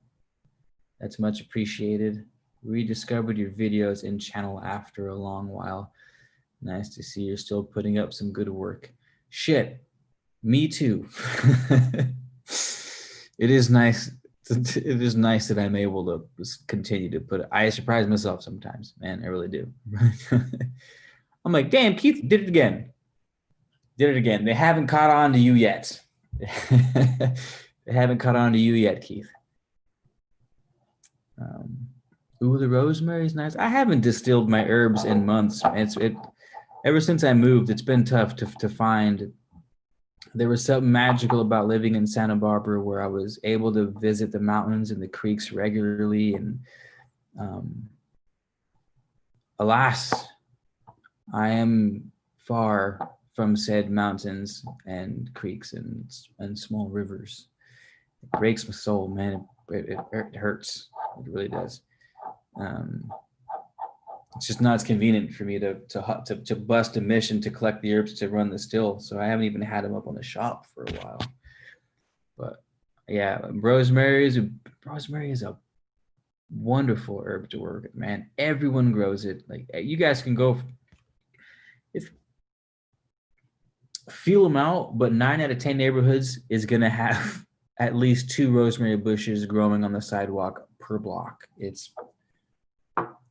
That's much appreciated. Rediscovered your videos and channel after a long while. Nice to see you're still putting up some good work. Shit, me too. It is nice. It is nice that I'm able to continue to put it. I surprise myself sometimes, man. I really do. I'm like, damn, Keith did it again. Did it again. They haven't caught on to you yet. They haven't caught on to you yet, Keith. Ooh, the rosemary is nice. I haven't distilled my herbs in months. Ever since I moved, it's been tough to find. There was something magical about living in Santa Barbara where I was able to visit the mountains and the creeks regularly. And alas, I am far from said mountains and creeks and small rivers. It breaks my soul, man. It hurts. It really does. It's just not as convenient for me to bust a mission to collect the herbs to run the still. So I haven't even had them up on the shop for a while. But yeah, rosemary is a wonderful herb to work with, man. Everyone grows it. Like you guys can go feel them out, but 9 out of 10 neighborhoods is gonna have at least 2 rosemary bushes growing on the sidewalk per block. It's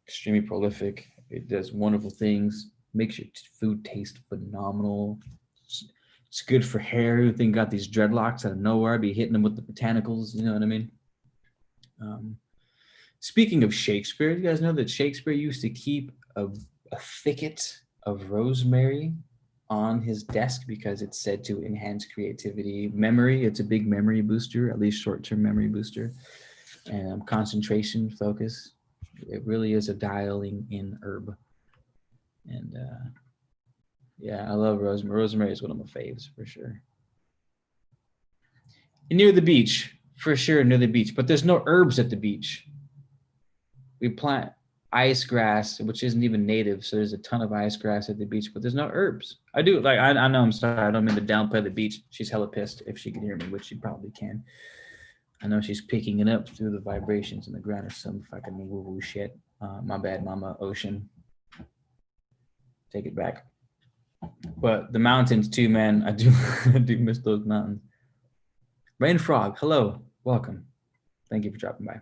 extremely prolific. It does wonderful things. Makes your food taste phenomenal. It's good for hair. You think got these dreadlocks out of nowhere? I'd be hitting them with the botanicals. You know what I mean? Speaking of Shakespeare, you guys know that Shakespeare used to keep a thicket of rosemary on his desk because it's said to enhance creativity, memory. It's a big memory booster, at least short-term memory booster, and concentration, focus. It really is a dialing in herb. And yeah, I love rosemary. Rosemary is one of my faves for sure. And near the beach, for sure, near the beach. But there's no herbs at the beach. We plant ice grass, which isn't even native. So there's a ton of ice grass at the beach, but there's no herbs. I do like. I know. I'm sorry. I don't mean to downplay the beach. She's hella pissed if she can hear me, which she probably can. I know she's picking it up through the vibrations in the ground or some fucking woo-woo shit. My bad, Mama Ocean. Take it back. But the mountains too, man. I do miss those mountains. Rain Frog, hello, welcome. Thank you for dropping by.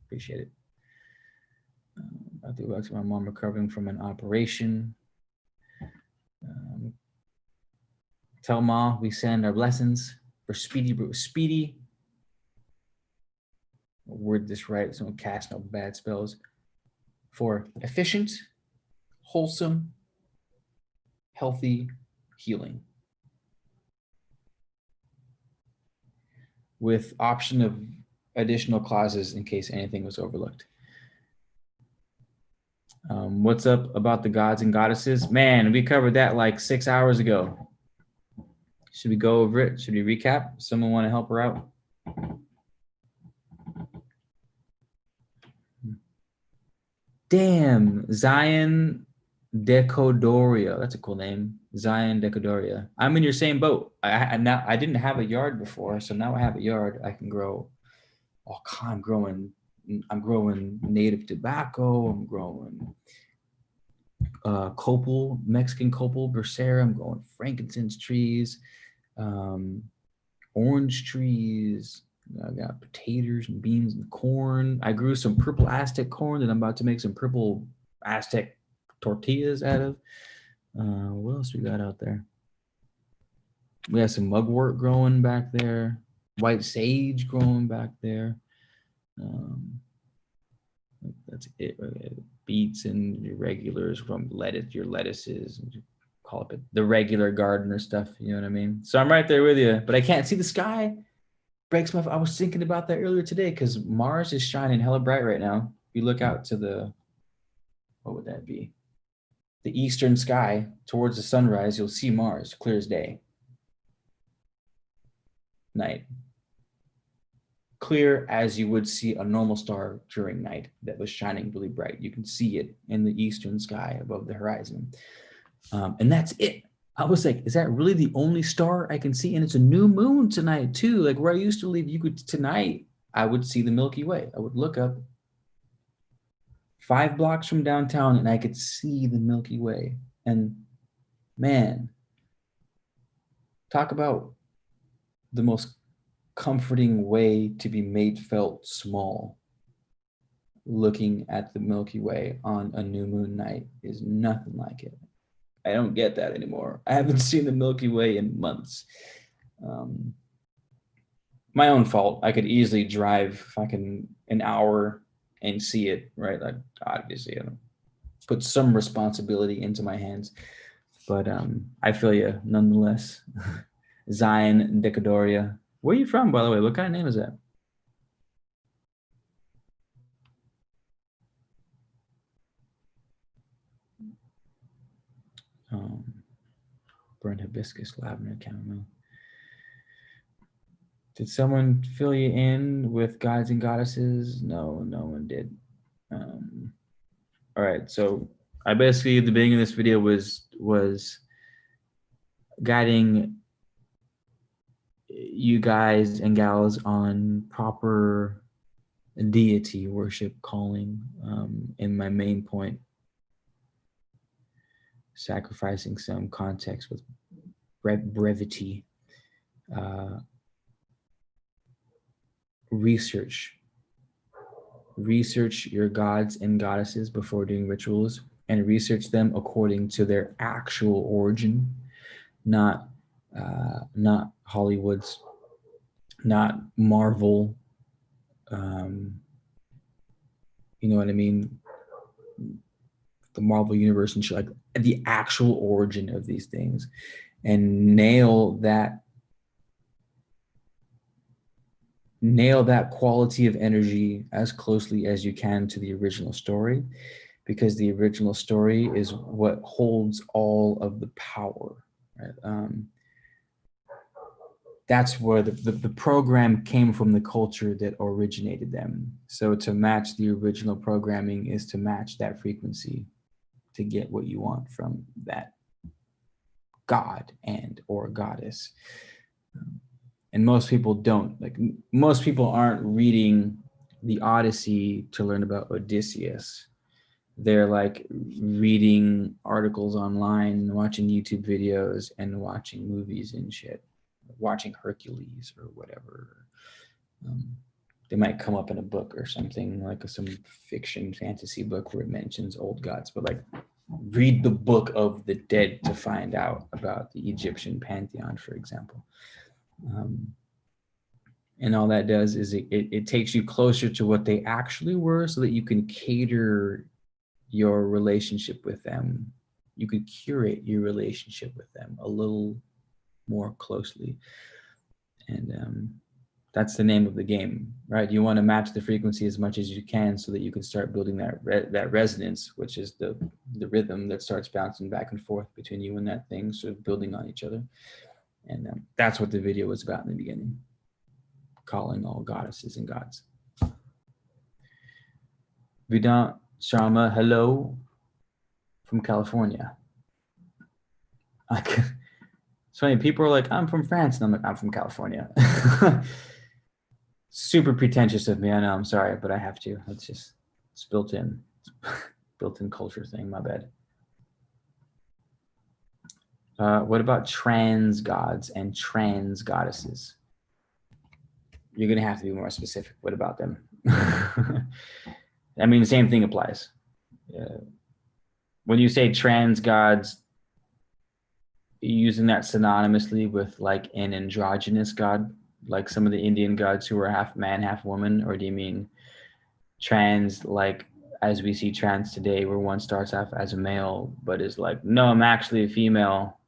Appreciate it. I do to my mom recovering from an operation. Tell Ma we send our blessings for speedy. I'll word this right, so don't cast no bad spells. For efficient, wholesome, healthy healing. With option of additional clauses in case anything was overlooked. What's up about the gods and goddesses? Man, we covered that like 6 hours ago. Should we go over it? Should we recap? Someone want to help her out? Damn, Zion Decodoria. That's a cool name. Zion Decodoria. I'm in your same boat. I didn't have a yard before, so now I have a yard. I can grow. I'm growing native tobacco. I'm growing copal, Mexican copal, Bursera. I'm growing frankincense trees, orange trees. I got potatoes and beans and corn. I grew some purple Aztec corn that I'm about to make some purple Aztec tortillas out of. What else we got out there? We have some mugwort growing back there. White sage growing back there. That's it. Beets and your regulars from your lettuces, and you call it the regular gardener stuff. You know what I mean? So I'm right there with you, but I can't see the sky. Breaks my. I was thinking about that earlier today because Mars is shining hella bright right now. If you look out to the, what would that be? The eastern sky towards the sunrise, you'll see Mars clear as day. Night. Clear as you would see a normal star during night that was shining really bright. You can see it in the eastern sky above the horizon. And that's it. I was like, is that really the only star I can see? And it's a new moon tonight too. Like where I used to live, tonight, I would see the Milky Way. I would look up 5 blocks from downtown and I could see the Milky Way. And man, talk about the most comforting way to be made felt small. Looking at the Milky Way on a new moon night is nothing like it. I don't get that anymore. I haven't seen the Milky Way in months. My own fault. I could easily drive fucking an hour and see it, right? Like obviously I put some responsibility into my hands, but I feel you nonetheless. Zion Decodoria. Where are you from, by the way? What kind of name is that? Burnt hibiscus, lavender, chamomile. Did someone fill you in with gods and goddesses? No, no one did. All right, so I basically at the beginning of this video was guiding you guys and gals on proper deity worship calling in my main point, sacrificing some context with brevity. Research your gods and goddesses before doing rituals, and research them according to their actual origin, not Hollywood's, not Marvel. You know what I mean? The Marvel universe and shit, like the actual origin of these things, and nail that quality of energy as closely as you can to the original story, because the original story is what holds all of the power. Right? That's where the program came from, the culture that originated them. So to match the original programming is to match that frequency to get what you want from that god and or goddess. And most people don't. Like, most people aren't reading the Odyssey to learn about Odysseus. They're like reading articles online, watching YouTube videos, and watching movies and shit, watching Hercules or whatever. They might come up in a book or something, like some fiction fantasy book where it mentions old gods, but like read the Book of the Dead to find out about the Egyptian pantheon, for example. And all that does is it takes you closer to what they actually were, so that you can cater your relationship with them. You could curate your relationship with them a little more closely. And that's the name of the game, right? You want to match the frequency as much as you can so that you can start building that resonance, which is the rhythm that starts bouncing back and forth between you and that thing, sort of building on each other. And that's what the video was about in the beginning, calling all goddesses and gods. Vedant Sharma, hello from California. It's funny, people are like, I'm from France, and I'm like, I'm from California. Super pretentious of me, I know, I'm sorry, but I have to. It's built in. Built-in culture thing, my bad. What about trans gods and trans goddesses? You're gonna have to be more specific. What about them? I mean, the same thing applies. When you say trans gods, using that synonymously with like an androgynous god, like some of the Indian gods who are half man, half woman? Or do you mean trans, like as we see trans today, where one starts off as a male but is like, no, I'm actually a female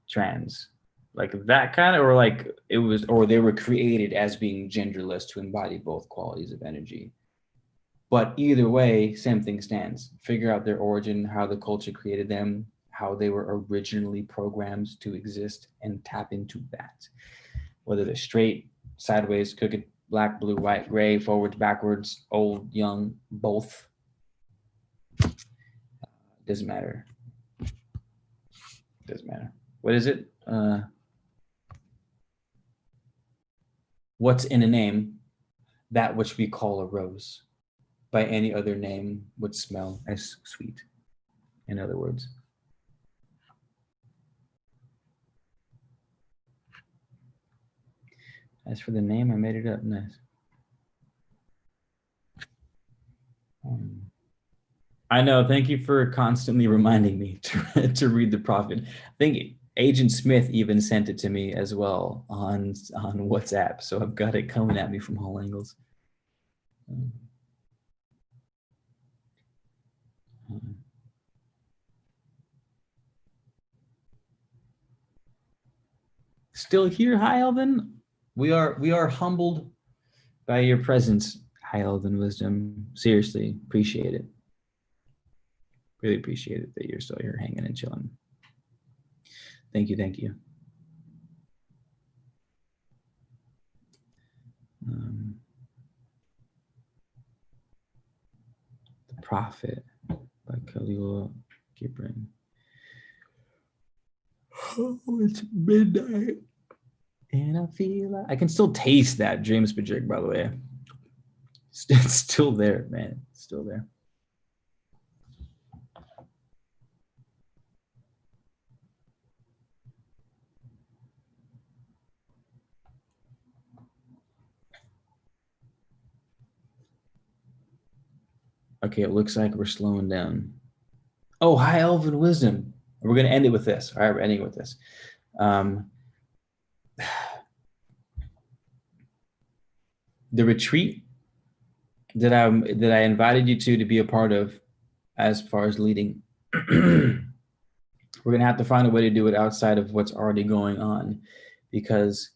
trans, like that kind of, or like it was, or they were created as being genderless to embody both qualities of energy? But either way, same thing stands. Figure out their origin, how the culture created them, how they were originally programmed to exist, and tap into that. Whether they're straight, sideways, crooked, black, blue, white, gray, forwards, backwards, old, young, both. Doesn't matter. Doesn't matter. What is it? What's in a name? That which we call a rose. By any other name would smell as sweet. In other words. As for the name, I made it up. Nice. I know. Thank you for constantly reminding me to read the Prophet. I think Agent Smith even sent it to me as well on WhatsApp. So I've got it coming at me from all angles. Still here, High Elven? We are humbled by your presence, High Elven Wisdom. Seriously, appreciate it. Really appreciate it that you're still here hanging and chilling. Thank you, thank you. The Prophet by Khalil Gibran. Oh, it's midnight. And I feel like I can still taste that James Bajik, by the way. It's still there, man. It's still there. Okay, it looks like we're slowing down. Oh, High Elven Wisdom. We're going to end it with this. All right, we're ending with this. The retreat that I invited you to be a part of, as far as leading, we're going to have to find a way to do it outside of what's already going on, because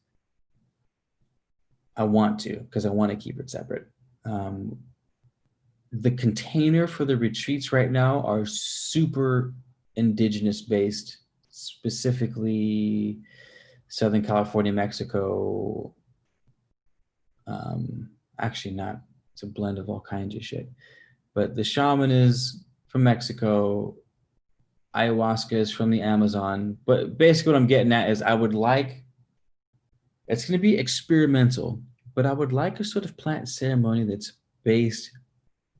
I want to keep it separate. The container for the retreats right now are super indigenous based, specifically Southern California, Mexico. Actually not, it's a blend of all kinds of shit. But the shaman is from Mexico, ayahuasca is from the Amazon. But basically what I'm getting at is it's going to be experimental, but I would like a sort of plant ceremony that's based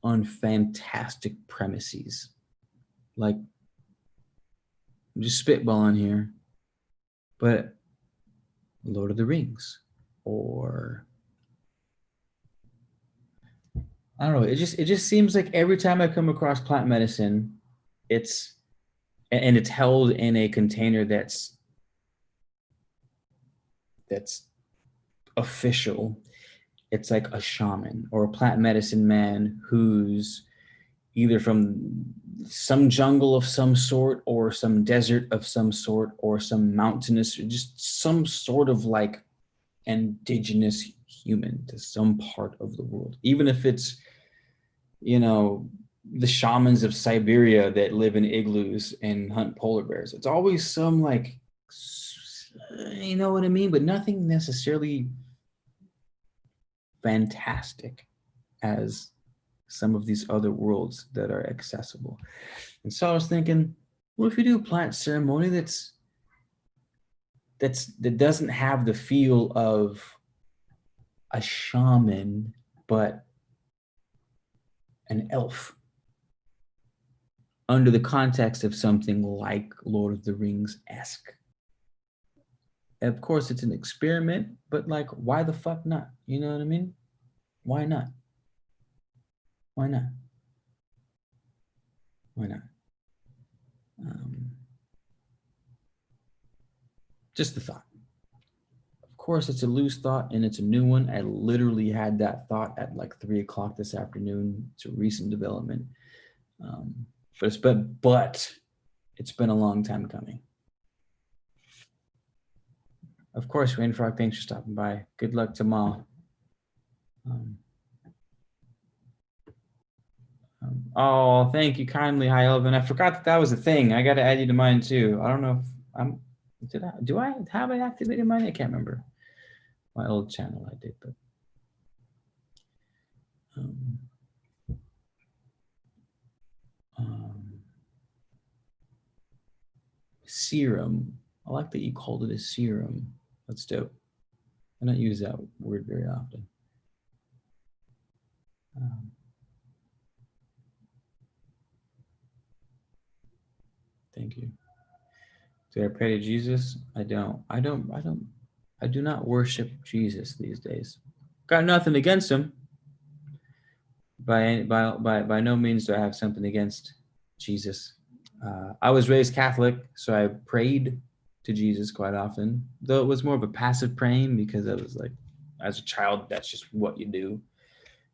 on fantastic premises. Like, I'm just spitballing here, but Lord of the Rings, or I don't know. It just seems like every time I come across plant medicine, it's held in a container that's official. It's like a shaman or a plant medicine man who's either from some jungle of some sort, or some desert of some sort, or some mountainous, or just some sort of like indigenous human to some part of the world. Even if it's, the shamans of Siberia that live in igloos and hunt polar bears. It's always some like, you know what I mean? But nothing necessarily fantastic as some of these other worlds that are accessible. And so I was thinking, what if we do a plant ceremony that doesn't have the feel of a shaman, but an elf, under the context of something like Lord of the Rings-esque. And of course, it's an experiment, but like, why the fuck not? You know what I mean? Why not? Why not? Why not? Just the thought. Of course, it's a loose thought and it's a new one. I literally had that thought at like 3:00 this afternoon. It's a recent development. But it's been a long time coming. Of course, Rainfrog, thanks for stopping by. Good luck tomorrow. Oh, thank you kindly, High Elven. I forgot that was a thing. I got to add you to mine too. I don't know if do I have it activated mine? I can't remember. My old channel I did, but serum. I like that you called it a serum. That's dope. I don't use that word very often. Thank you. Do I pray to Jesus? I don't. I do not worship Jesus these days. Got nothing against him. By no means do I have something against Jesus. I was raised Catholic, so I prayed to Jesus quite often, though it was more of a passive praying, because I was like, as a child, that's just what you do.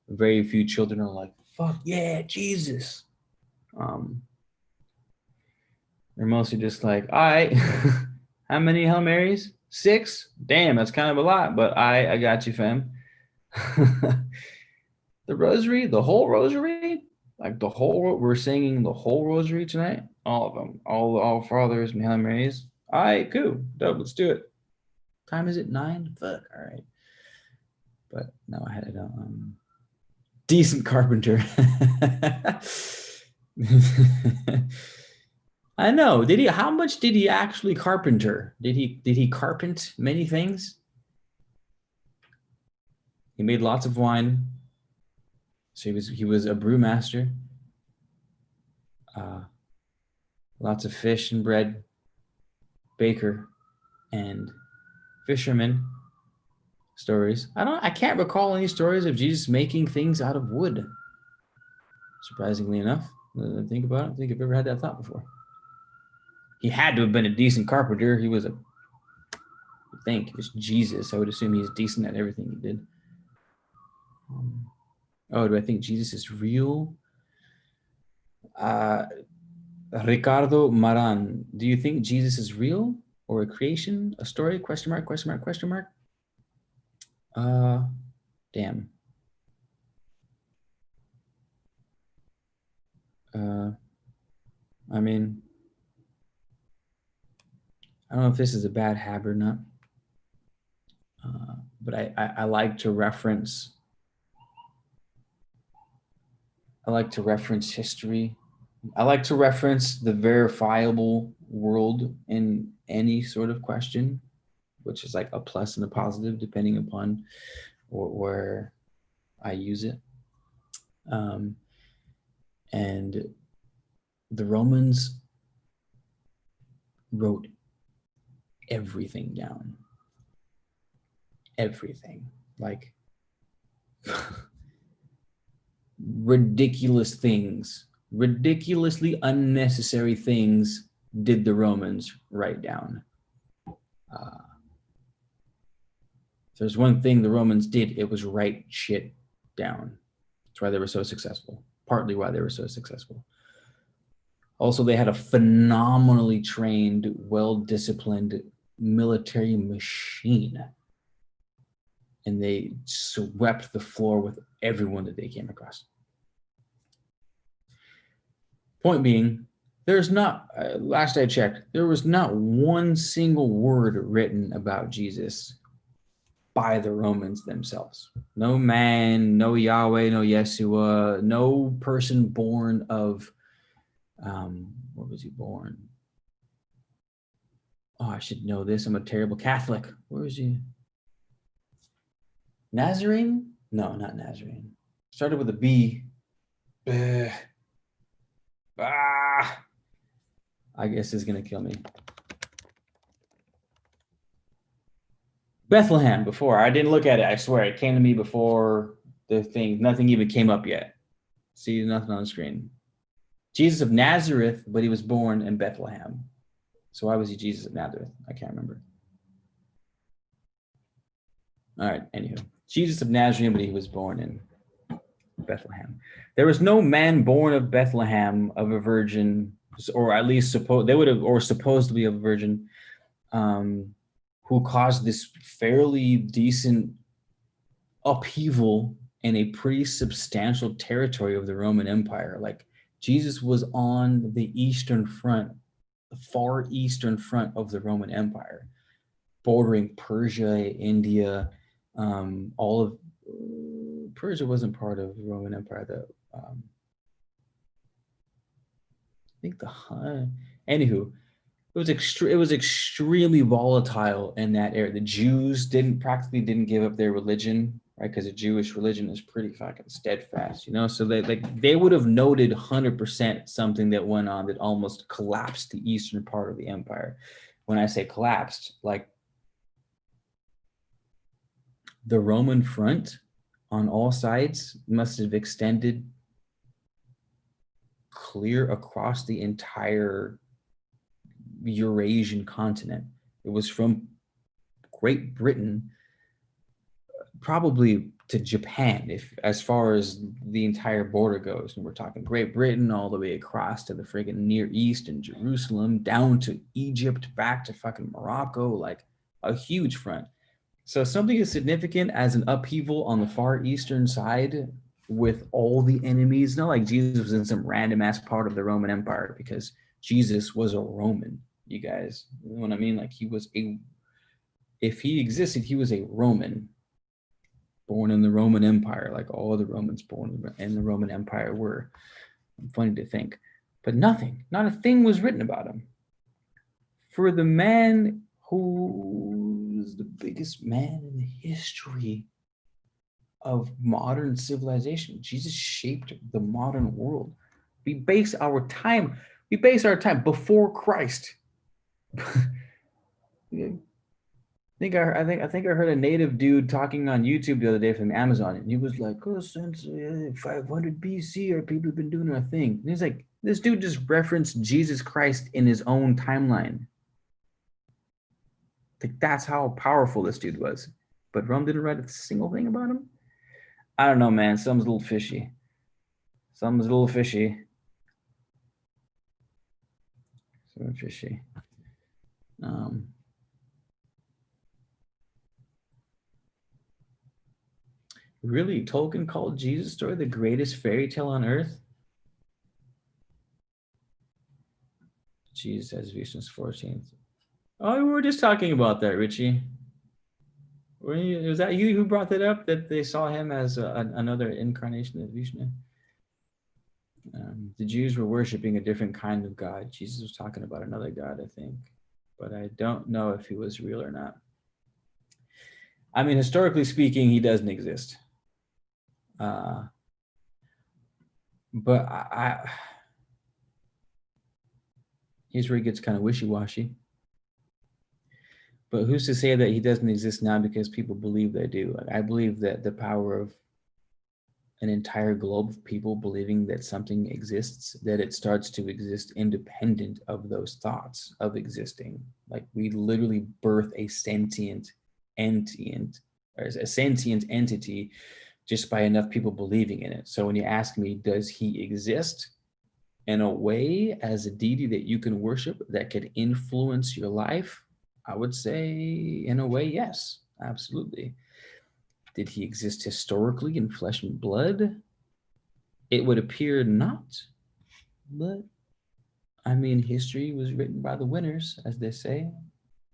Very few children are like, fuck yeah, Jesus. They're mostly just like, all right, how many Hail Marys? 6? Damn, that's kind of a lot, but I got you, fam. The rosary, the whole rosary, like we're singing the whole rosary tonight. All of them, all fathers and Hail Marys. All right, cool, dope, let's do it. Time is it? 9? Fuck, all right. But no, I had a decent carpenter. I know. Did he? How much did he actually carpenter? Did he carpent many things? He made lots of wine. So he was a brewmaster. Lots of fish and bread, baker, and fisherman stories. I can't recall any stories of Jesus making things out of wood. Surprisingly enough, think about it. I don't think I've ever had that thought before. He had to have been a decent carpenter. He was I think it was Jesus. I would assume he's decent at everything he did. Do I think Jesus is real? Ricardo Maran, do you think Jesus is real or a creation, a story? Question mark, question mark, question mark. Damn. I mean, I don't know if this is a bad habit or not, but I like to reference. I like to reference history. I like to reference the verifiable world in any sort of question, which is like a plus and a positive depending upon where I use it. And the Romans wrote everything down. Everything. Like ridiculous things, ridiculously unnecessary things did the Romans write down. If there's one thing the Romans did, it was write shit down. That's why they were so successful. Partly why they were so successful. Also, they had a phenomenally trained, well-disciplined military machine. And they swept the floor with everyone that they came across. Point being, there's not, last I checked, there was not one single word written about Jesus by the Romans themselves. No man, no Yahweh, no Yeshua, no person born of, where was he born? Oh, I should know this. I'm a terrible Catholic. Where was he? Nazarene? No, not Nazarene. Started with a B. I guess it's going to kill me. Bethlehem before. I didn't look at it. I swear. It came to me before the thing. Nothing even came up yet. See, nothing on the screen. Jesus of Nazareth, but he was born in Bethlehem. So why was he Jesus of Nazareth? I can't remember. All right, anywho. Jesus of Nazareth, but he was born in Bethlehem. There was no man born of Bethlehem of a virgin, or at least supposedly of a virgin, who caused this fairly decent upheaval in a pretty substantial territory of the Roman Empire. Like Jesus was on the eastern front, the far eastern front of the Roman Empire, bordering Persia, India, all of Persia wasn't part of the Roman Empire though. I think anywho, it was extremely volatile in that area. The Jews practically didn't give up their religion, right? Because the Jewish religion is pretty fucking steadfast, you know. So they would have noted 100% something that went on that almost collapsed the eastern part of the empire. When I say collapsed, like the Roman front on all sides must have extended clear across the entire Eurasian continent. It was from Great Britain probably to Japan, if as far as the entire border goes. And we're talking Great Britain all the way across to the friggin' Near East and Jerusalem, down to Egypt, back to fucking Morocco, like a huge front. So something as significant as an upheaval on the far eastern side with all the enemies, not like Jesus was in some random ass part of the Roman Empire, because Jesus was a Roman, you guys. You know what I mean? Like if he existed, he was a Roman. born in the Roman Empire, like all the Romans born in the Roman Empire were. Funny to think. But nothing, not a thing was written about him. For the man who is the biggest man in the history of modern civilization, Jesus shaped the modern world. We base our time before Christ. I think I heard a native dude talking on YouTube the other day from Amazon, and he was like, "Oh, since 500 BC, our people have been doing our thing." And he's like, "This dude just referenced Jesus Christ in his own timeline. Like that's how powerful this dude was." But Rome didn't write a single thing about him. I don't know, man. Something's a little fishy. Something's a little fishy. Something fishy. Really, Tolkien called Jesus' story the greatest fairy tale on earth? Jesus as Vishnu's 14th. Oh, we were just talking about that, Richie. Was that you who brought that up, that they saw him as another incarnation of Vishnu? The Jews were worshiping a different kind of God. Jesus was talking about another God, I think. But I don't know if he was real or not. I mean, historically speaking, he doesn't exist. But here's where he gets kind of wishy-washy. But who's to say that he doesn't exist now because people believe they do? Like, I believe that the power of an entire globe of people believing that something exists, that it starts to exist independent of those thoughts of existing. Like we literally birth a sentient entity just by enough people believing in it. So when you ask me, does he exist in a way as a deity that you can worship that could influence your life? I would say in a way, yes, absolutely. Did he exist historically in flesh and blood? It would appear not, but I mean, history was written by the winners, as they say.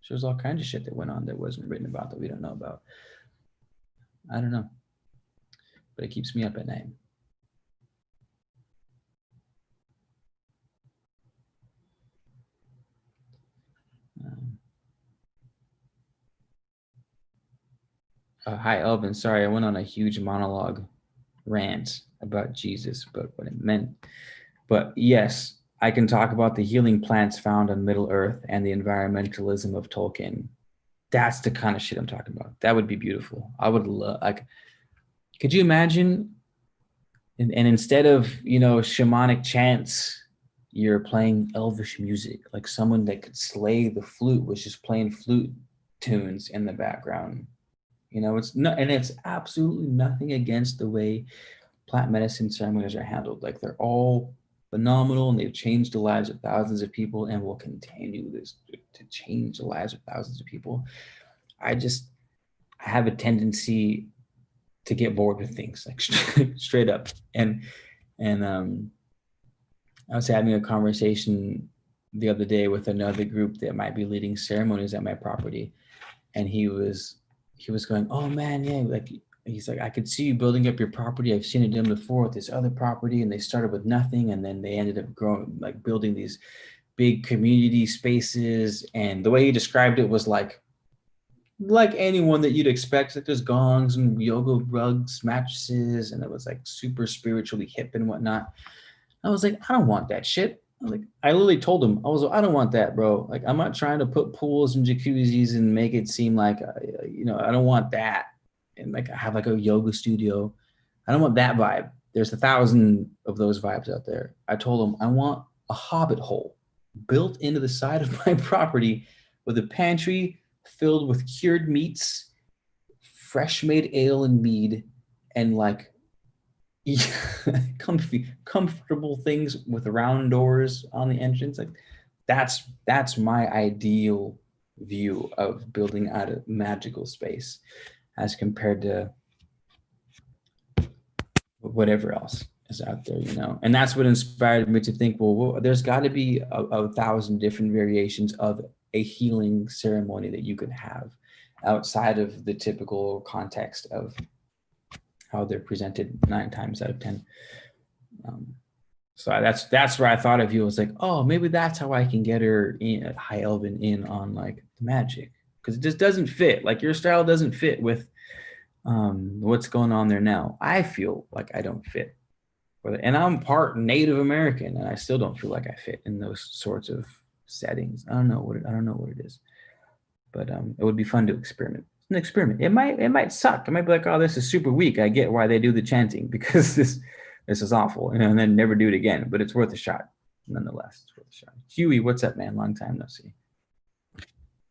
So there's all kinds of shit that went on that wasn't written about that we don't know about. I don't know, but it keeps me up at night. Hi, Elvin. Sorry, I went on a huge monologue rant about Jesus, but what it meant. But yes, I can talk about the healing plants found on Middle Earth and the environmentalism of Tolkien. That's the kind of shit I'm talking about. That would be beautiful. I would love, like, could you imagine? And instead of, shamanic chants, you're playing elvish music, like someone that could slay the flute was just playing flute tunes in the background. It's not, and it's absolutely nothing against the way plant medicine ceremonies are handled. Like they're all phenomenal and they've changed the lives of thousands of people and will continue to change the lives of thousands of people. I have a tendency to get bored with things, like straight up. And I was having a conversation the other day with another group that might be leading ceremonies at my property, and he was going, "Oh man, yeah, like." He's like, "I could see you building up your property. I've seen it done before with this other property, and they started with nothing, and then they ended up growing, like building these big community spaces." And the way he described it was like anyone that you'd expect. Like there's gongs and yoga rugs, mattresses, and it was like super spiritually hip and whatnot. I was like, I don't want that shit. I literally told him, I don't want that, bro. Like, I'm not trying to put pools and jacuzzis and make it seem like, I don't want that. And like, I have like a yoga studio. I don't want that vibe. There's 1,000 of those vibes out there. I told him I want a hobbit hole built into the side of my property with a pantry filled with cured meats, fresh made ale and mead, and like comfortable things with round doors on the entrance. Like that's my ideal view of building out a magical space as compared to whatever else is out there, and that's what inspired me to think, well, there's got to be a 1,000 different variations of a healing ceremony that you could have outside of the typical context of how they're presented 9 times out of 10. So that's where I thought of you. I was like, oh, maybe that's how I can get her in, High Elven in on like the magic, because it just doesn't fit. Like your style doesn't fit with what's going on there now. I feel like I don't fit, and I'm part Native American, and I still don't feel like I fit in those sorts of settings. I don't know what it is, but it would be fun to experiment. It's an experiment. It might suck. It might be like, oh, this is super weak. I get why they do the chanting, because this is awful, and then never do it again. But it's worth a shot, nonetheless. It's worth a shot. Huey, what's up, man? Long time no see.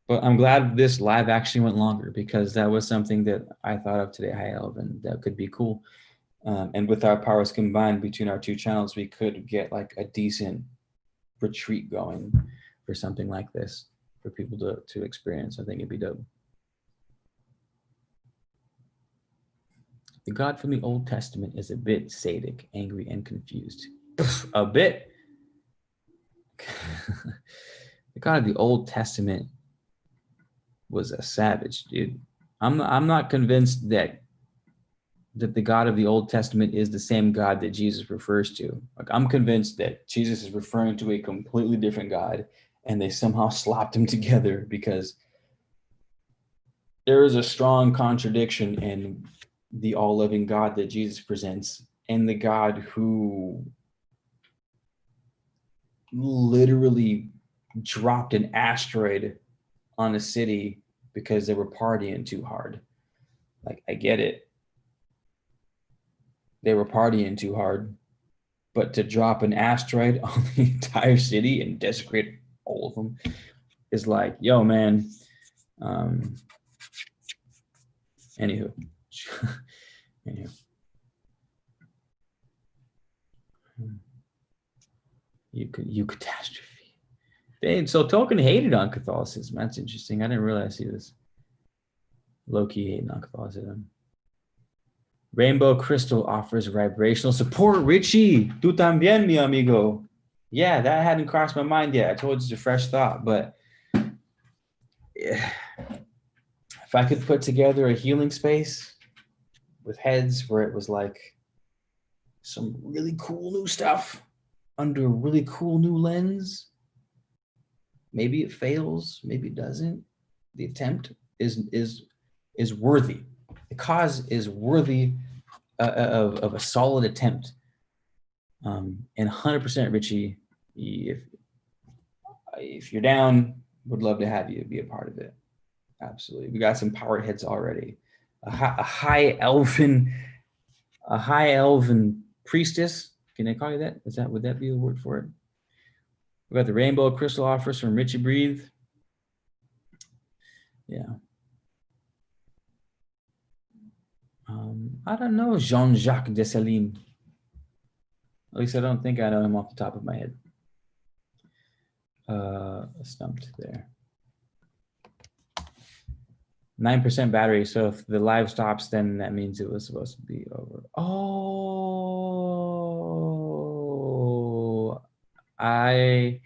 But I'm glad this live actually went longer, because that was something that I thought of today, High Elven, that could be cool. And with our powers combined between our 2 channels, we could get like a decent retreat going for something like this for people to experience. I think it'd be dope. The God from the Old Testament is a bit sadic, angry, and confused. A bit. The God of the Old Testament was a savage, dude. I'm not convinced that the God of the Old Testament is the same God that Jesus refers to. Like, I'm convinced that Jesus is referring to a completely different God, and they somehow slapped him together, because there is a strong contradiction in the all-living God that Jesus presents and the God who literally dropped an asteroid on a city because they were partying too hard. Like, I get it. They were partying too hard, but to drop an asteroid on the entire city and desecrate all of them is like, yo, man. Anywho. You catastrophe. Dang, so Tolkien hated on Catholicism. That's interesting. I didn't realize he was low-key hating on Catholicism. Rainbow Crystal offers vibrational support. Richie, tú también, mi amigo. Yeah, that hadn't crossed my mind yet. I told you it's a fresh thought, but if I could put together a healing space with heads where it was like some really cool new stuff under a really cool new lens, maybe it fails, maybe it doesn't. The attempt is worthy. The cause is worthy of a solid attempt. And 100%, Richie, if you're down, would love to have you be a part of it. Absolutely. We got some powered heads already. A high elven priestess. Can I call you that? Would that be the word for it? We got the rainbow crystal offers from Richie Breathe. Yeah. I don't know Jean-Jacques Dessalines. At least I don't think I know him off the top of my head. Stumped there. 9% battery. So if the live stops, then that means it was supposed to be over. Oh, I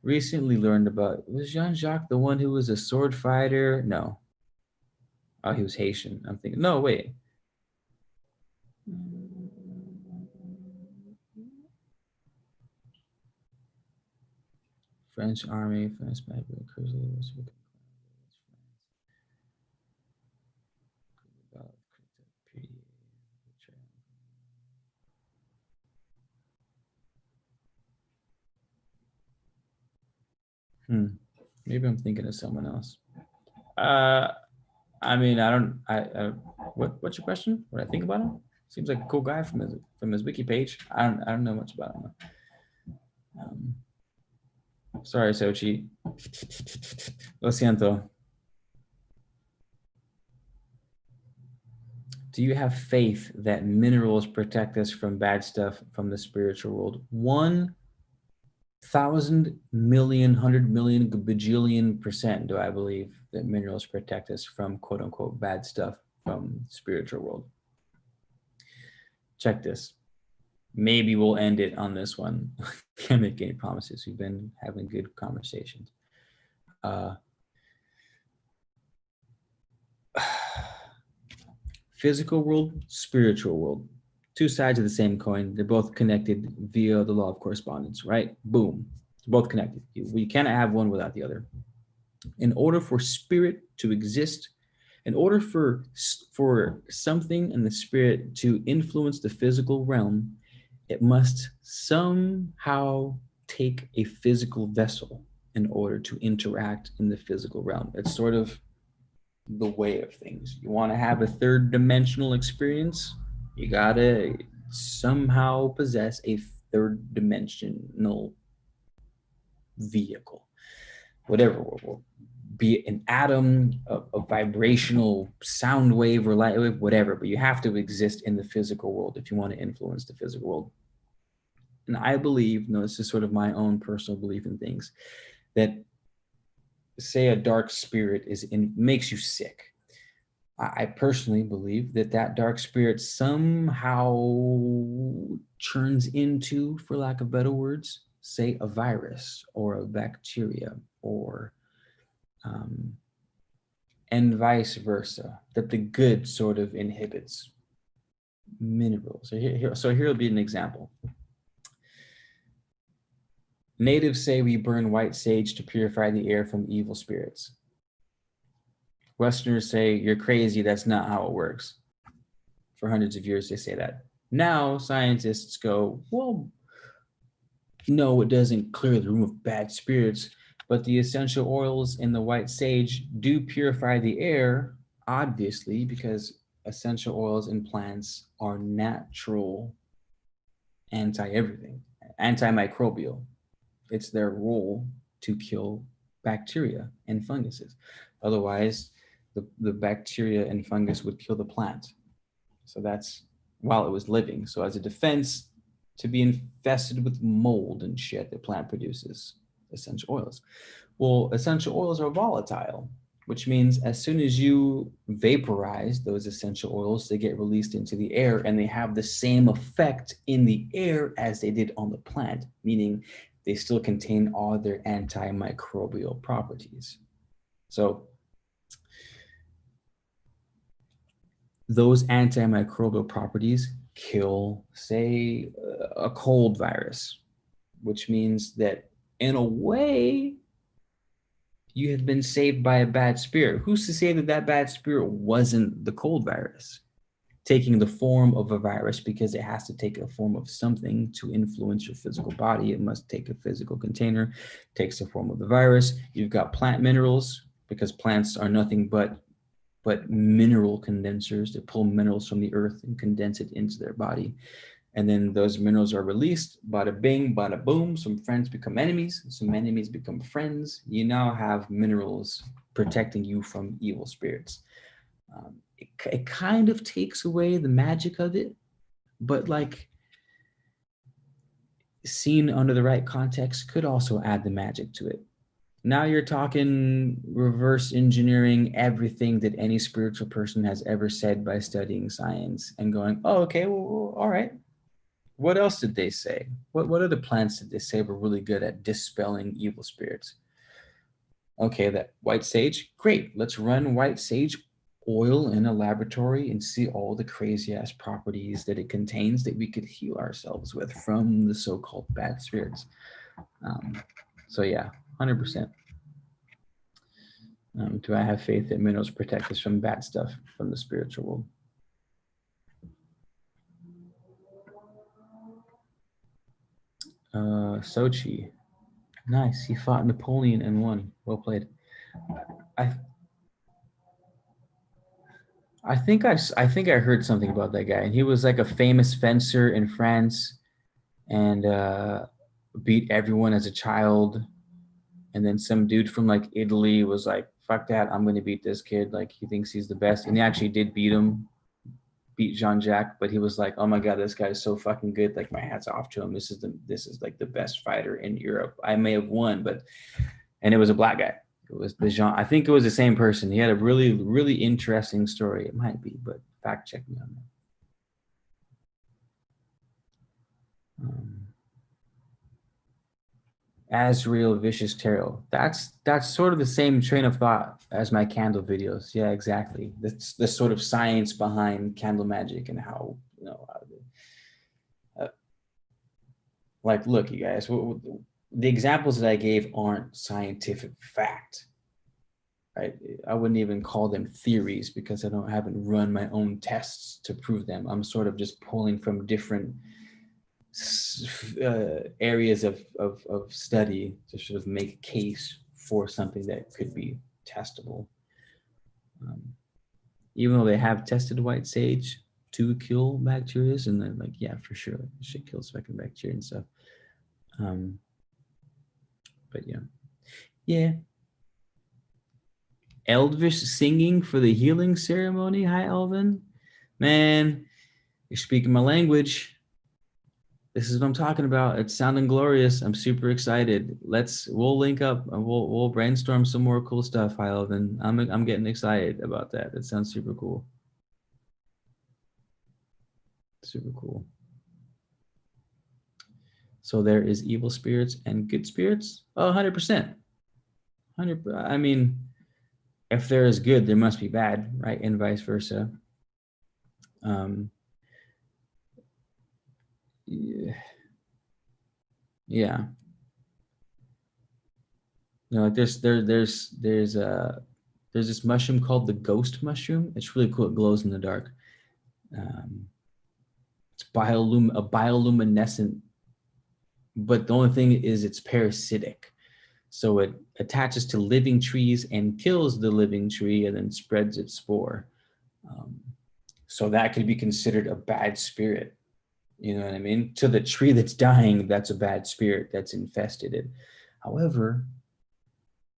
recently learned about, was Jean-Jacques the one who was a sword fighter? No. Oh, he was Haitian. I'm thinking, no, wait. French army, French cruisers. Maybe I'm thinking of someone else. I mean, what's your question? What I think about him? Seems like a cool guy from his wiki page. I don't know much about him. Sorry, Sochi. Lo siento. Do you have faith that minerals protect us from bad stuff from the spiritual world? 1,000 million, 100 million, bajillion % do I believe that minerals protect us from quote unquote bad stuff from the spiritual world. Check this. Maybe we'll end it on this one. Can't make any promises. We've been having good conversations. Physical world, spiritual world. Two sides of the same coin. They're both connected via the law of correspondence, right? Boom. Both connected. We cannot have one without the other. In order for spirit to exist, in order for something in the spirit to influence the physical realm, it must somehow take a physical vessel in order to interact in the physical realm. It's sort of the way of things. You want to have a third dimensional experience, you gotta somehow possess a third dimensional vehicle, whatever, be it an atom, a vibrational sound wave or light wave, whatever, but you have to exist in the physical world if you want to influence the physical world. And I believe, this is sort of my own personal belief in things, that say a dark spirit makes you sick. I personally believe that dark spirit somehow turns into, for lack of better words, say a virus or a bacteria, or and vice versa, that the good sort of inhibits minerals. So here will be an example. Natives say we burn white sage to purify the air from evil spirits. Westerners say, you're crazy, that's not how it works. For hundreds of years, they say that. Now, scientists go, well, no, it doesn't clear the room of bad spirits, but the essential oils in the white sage do purify the air, obviously, because essential oils in plants are natural anti-everything, antimicrobial. It's their role to kill bacteria and funguses. Otherwise, the bacteria and fungus would kill the plant. So that's while it was living. So as a defense to be infested with mold and shit, the plant produces essential oils. Well, essential oils are volatile, which means as soon as you vaporize those essential oils, they get released into the air and they have the same effect in the air as they did on the plant, meaning they still contain all their antimicrobial properties. So those antimicrobial properties kill, say, a cold virus, which means that in a way, you have been saved by a bad spirit. Who's to say that that bad spirit wasn't the cold virus, taking the form of a virus, because it has to take a form of something to influence your physical body. It must take a physical container, takes the form of the virus. You've got plant minerals, because plants are nothing but mineral condensers that pull minerals from the earth and condense it into their body. And then those minerals are released, bada bing, bada boom. Some friends become enemies, some enemies become friends. You now have minerals protecting you from evil spirits. It kind of takes away the magic of it, but like seen under the right context could also add the magic to it. Now you're talking reverse engineering everything that any spiritual person has ever said by studying science and going, oh, okay, well, all right. What else did they say? What other plants did they say were really good at dispelling evil spirits? Okay, that white sage, great. Let's run white sage oil in a laboratory and see all the crazy ass properties that it contains that we could heal ourselves with from the so-called bad spirits. So yeah, 100%. Do I have faith that minerals protect us from bad stuff from the spiritual world? Sochi, nice. He fought Napoleon and won. Well played. I think I heard something about that guy. He was like a famous fencer in France, and beat everyone as a child. And then some dude from like Italy was like, "Fuck that! I'm going to beat this kid. Like he thinks he's the best." And he actually did beat Jean-Jacques. But he was like, "Oh my god, this guy is so fucking good. Like my hat's off to him. This is like the best fighter in Europe. I may have won, but." And it was a black guy. It was the Jean. I think it was the same person. He had a really, really interesting story. It might be, but fact check me on that. Azrael Vicious Tarot. That's sort of the same train of thought as my candle videos. Yeah, exactly. That's the sort of science behind candle magic and how, you know, like, look, you guys, the examples that I gave aren't scientific fact. Right? I wouldn't even call them theories because haven't run my own tests to prove them. I'm sort of just pulling from different areas of study to sort of make a case for something that could be testable. Even though they have tested white sage to kill bacteria, and they're like, yeah, for sure, it should kill fucking bacteria and stuff. But yeah. Elvish singing for the healing ceremony. Hi, Elvin. Man, you're speaking my language. This is what I'm talking about. It's sounding glorious. I'm super excited. We'll link up and we'll brainstorm some more cool stuff, Hi, Elvin. I'm getting excited about that. That sounds super cool. Super cool. So there is evil spirits and good spirits? Oh, 100%. 100%. I mean, if there is good, there must be bad, right? And vice versa. Yeah. You know, like there's this mushroom called the ghost mushroom. It's really cool. It glows in the dark. It's a bioluminescent, but the only thing is it's parasitic. So it attaches to living trees and kills the living tree and then spreads its spore. So that could be considered a bad spirit. You know what I mean? To the tree that's dying, that's a bad spirit that's infested it. However,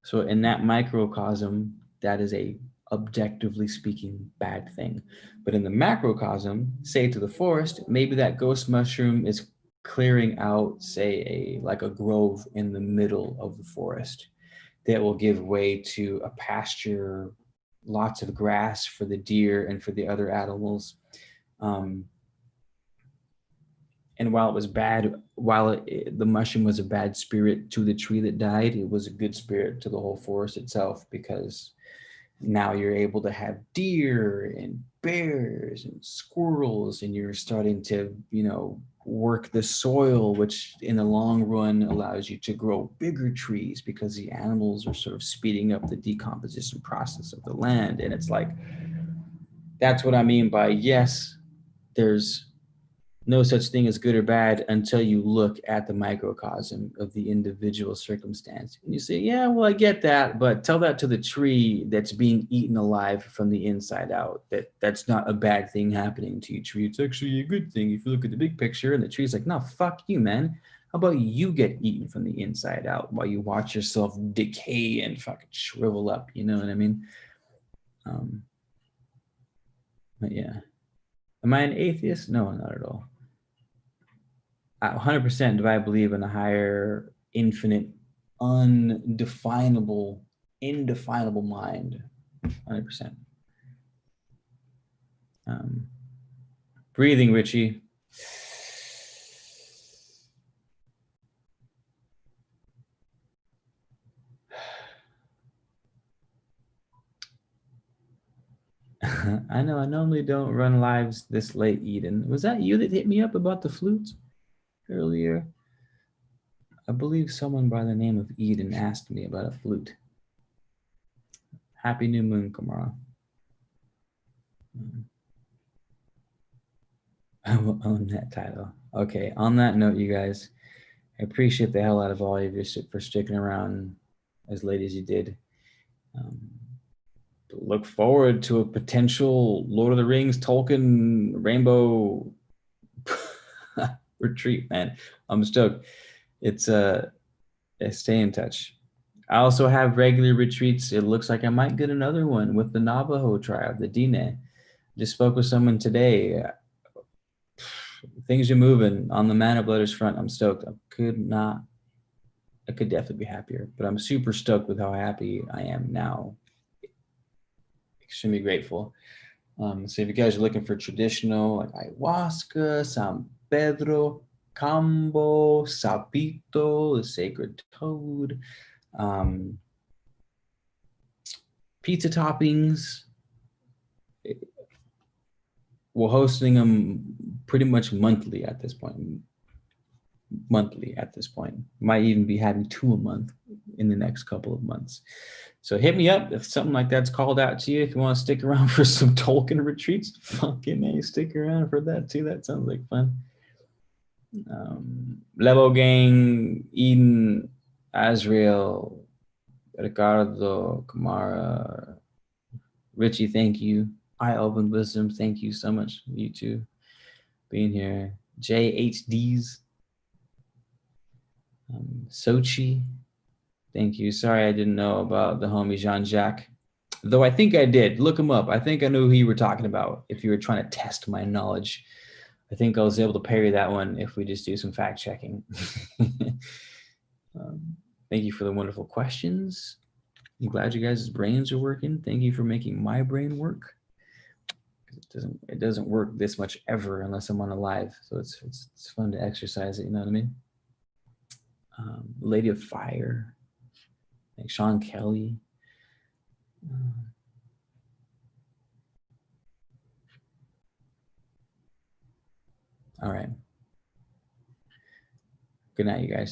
so in that microcosm, that is a objectively speaking bad thing. But in the macrocosm, say to the forest, maybe that ghost mushroom is clearing out, say, like a grove in the middle of the forest that will give way to a pasture, lots of grass for the deer and for the other animals. And while it was bad, the mushroom was a bad spirit to the tree that died, it was a good spirit to the whole forest itself, because now you're able to have deer and bears and squirrels, and you're starting to, work the soil, which in the long run allows you to grow bigger trees because the animals are sort of speeding up the decomposition process of the land. And it's like, that's what I mean by, yes, there's no such thing as good or bad until you look at the microcosm of the individual circumstance. And you say, yeah, well, I get that, but tell that to the tree that's being eaten alive from the inside out, that's not a bad thing happening to your tree. It's actually a good thing if you look at the big picture. And the tree's like, no, fuck you, man. How about you get eaten from the inside out while you watch yourself decay and fucking shrivel up? You know what I mean? But yeah. Am I an atheist? No, not at all. 100% do I believe in a higher, infinite, indefinable mind. 100%. Breathing, Richie. I know I normally don't run lives this late, Eden. Was that you that hit me up about the flute earlier? I believe someone by the name of Eden asked me about a flute. Happy new moon, Kamara. I will own that title. Okay, on that note, you guys, I appreciate the hell out of all of you for sticking around as late as you did. Look forward to a potential Lord of the Rings, Tolkien, Rainbow retreat, man. I'm stoked. It's stay in touch. I also have regular retreats. It looks like I might get another one with the Navajo tribe, the Dine. Just spoke with someone today. Things are moving on the Man of Letters front. I'm stoked. I could definitely be happier, but I'm super stoked with how happy I am now. Extremely grateful. So if you guys are looking for traditional, like ayahuasca, San Pedro, Combo, Sapito, the Sacred Toad, pizza toppings. We're hosting them pretty much monthly at this point. Might even be having 2 a month in the next couple of months. So hit me up if something like that's called out to you. If you want to stick around for some Tolkien retreats, fucking A, stick around for that too. That sounds like fun. Level Gang, Eden, Azrael, Ricardo, Kamara, Richie, thank you. I Open Wisdom, thank you so much. You too being here. JHDs, Sochi, thank you. Sorry I didn't know about the homie Jean-Jacques, though I think I did. Look him up. I think I knew who you were talking about if you were trying to test my knowledge. I think I was able to parry that one if we just do some fact checking. Thank you for the wonderful questions. I'm glad you guys' brains are working. Thank you for making my brain work. It doesn't work this much ever unless I'm on a live. So it's fun to exercise it, you know what I mean? Lady of Fire, like Sean Kelly. All right. Good night, you guys.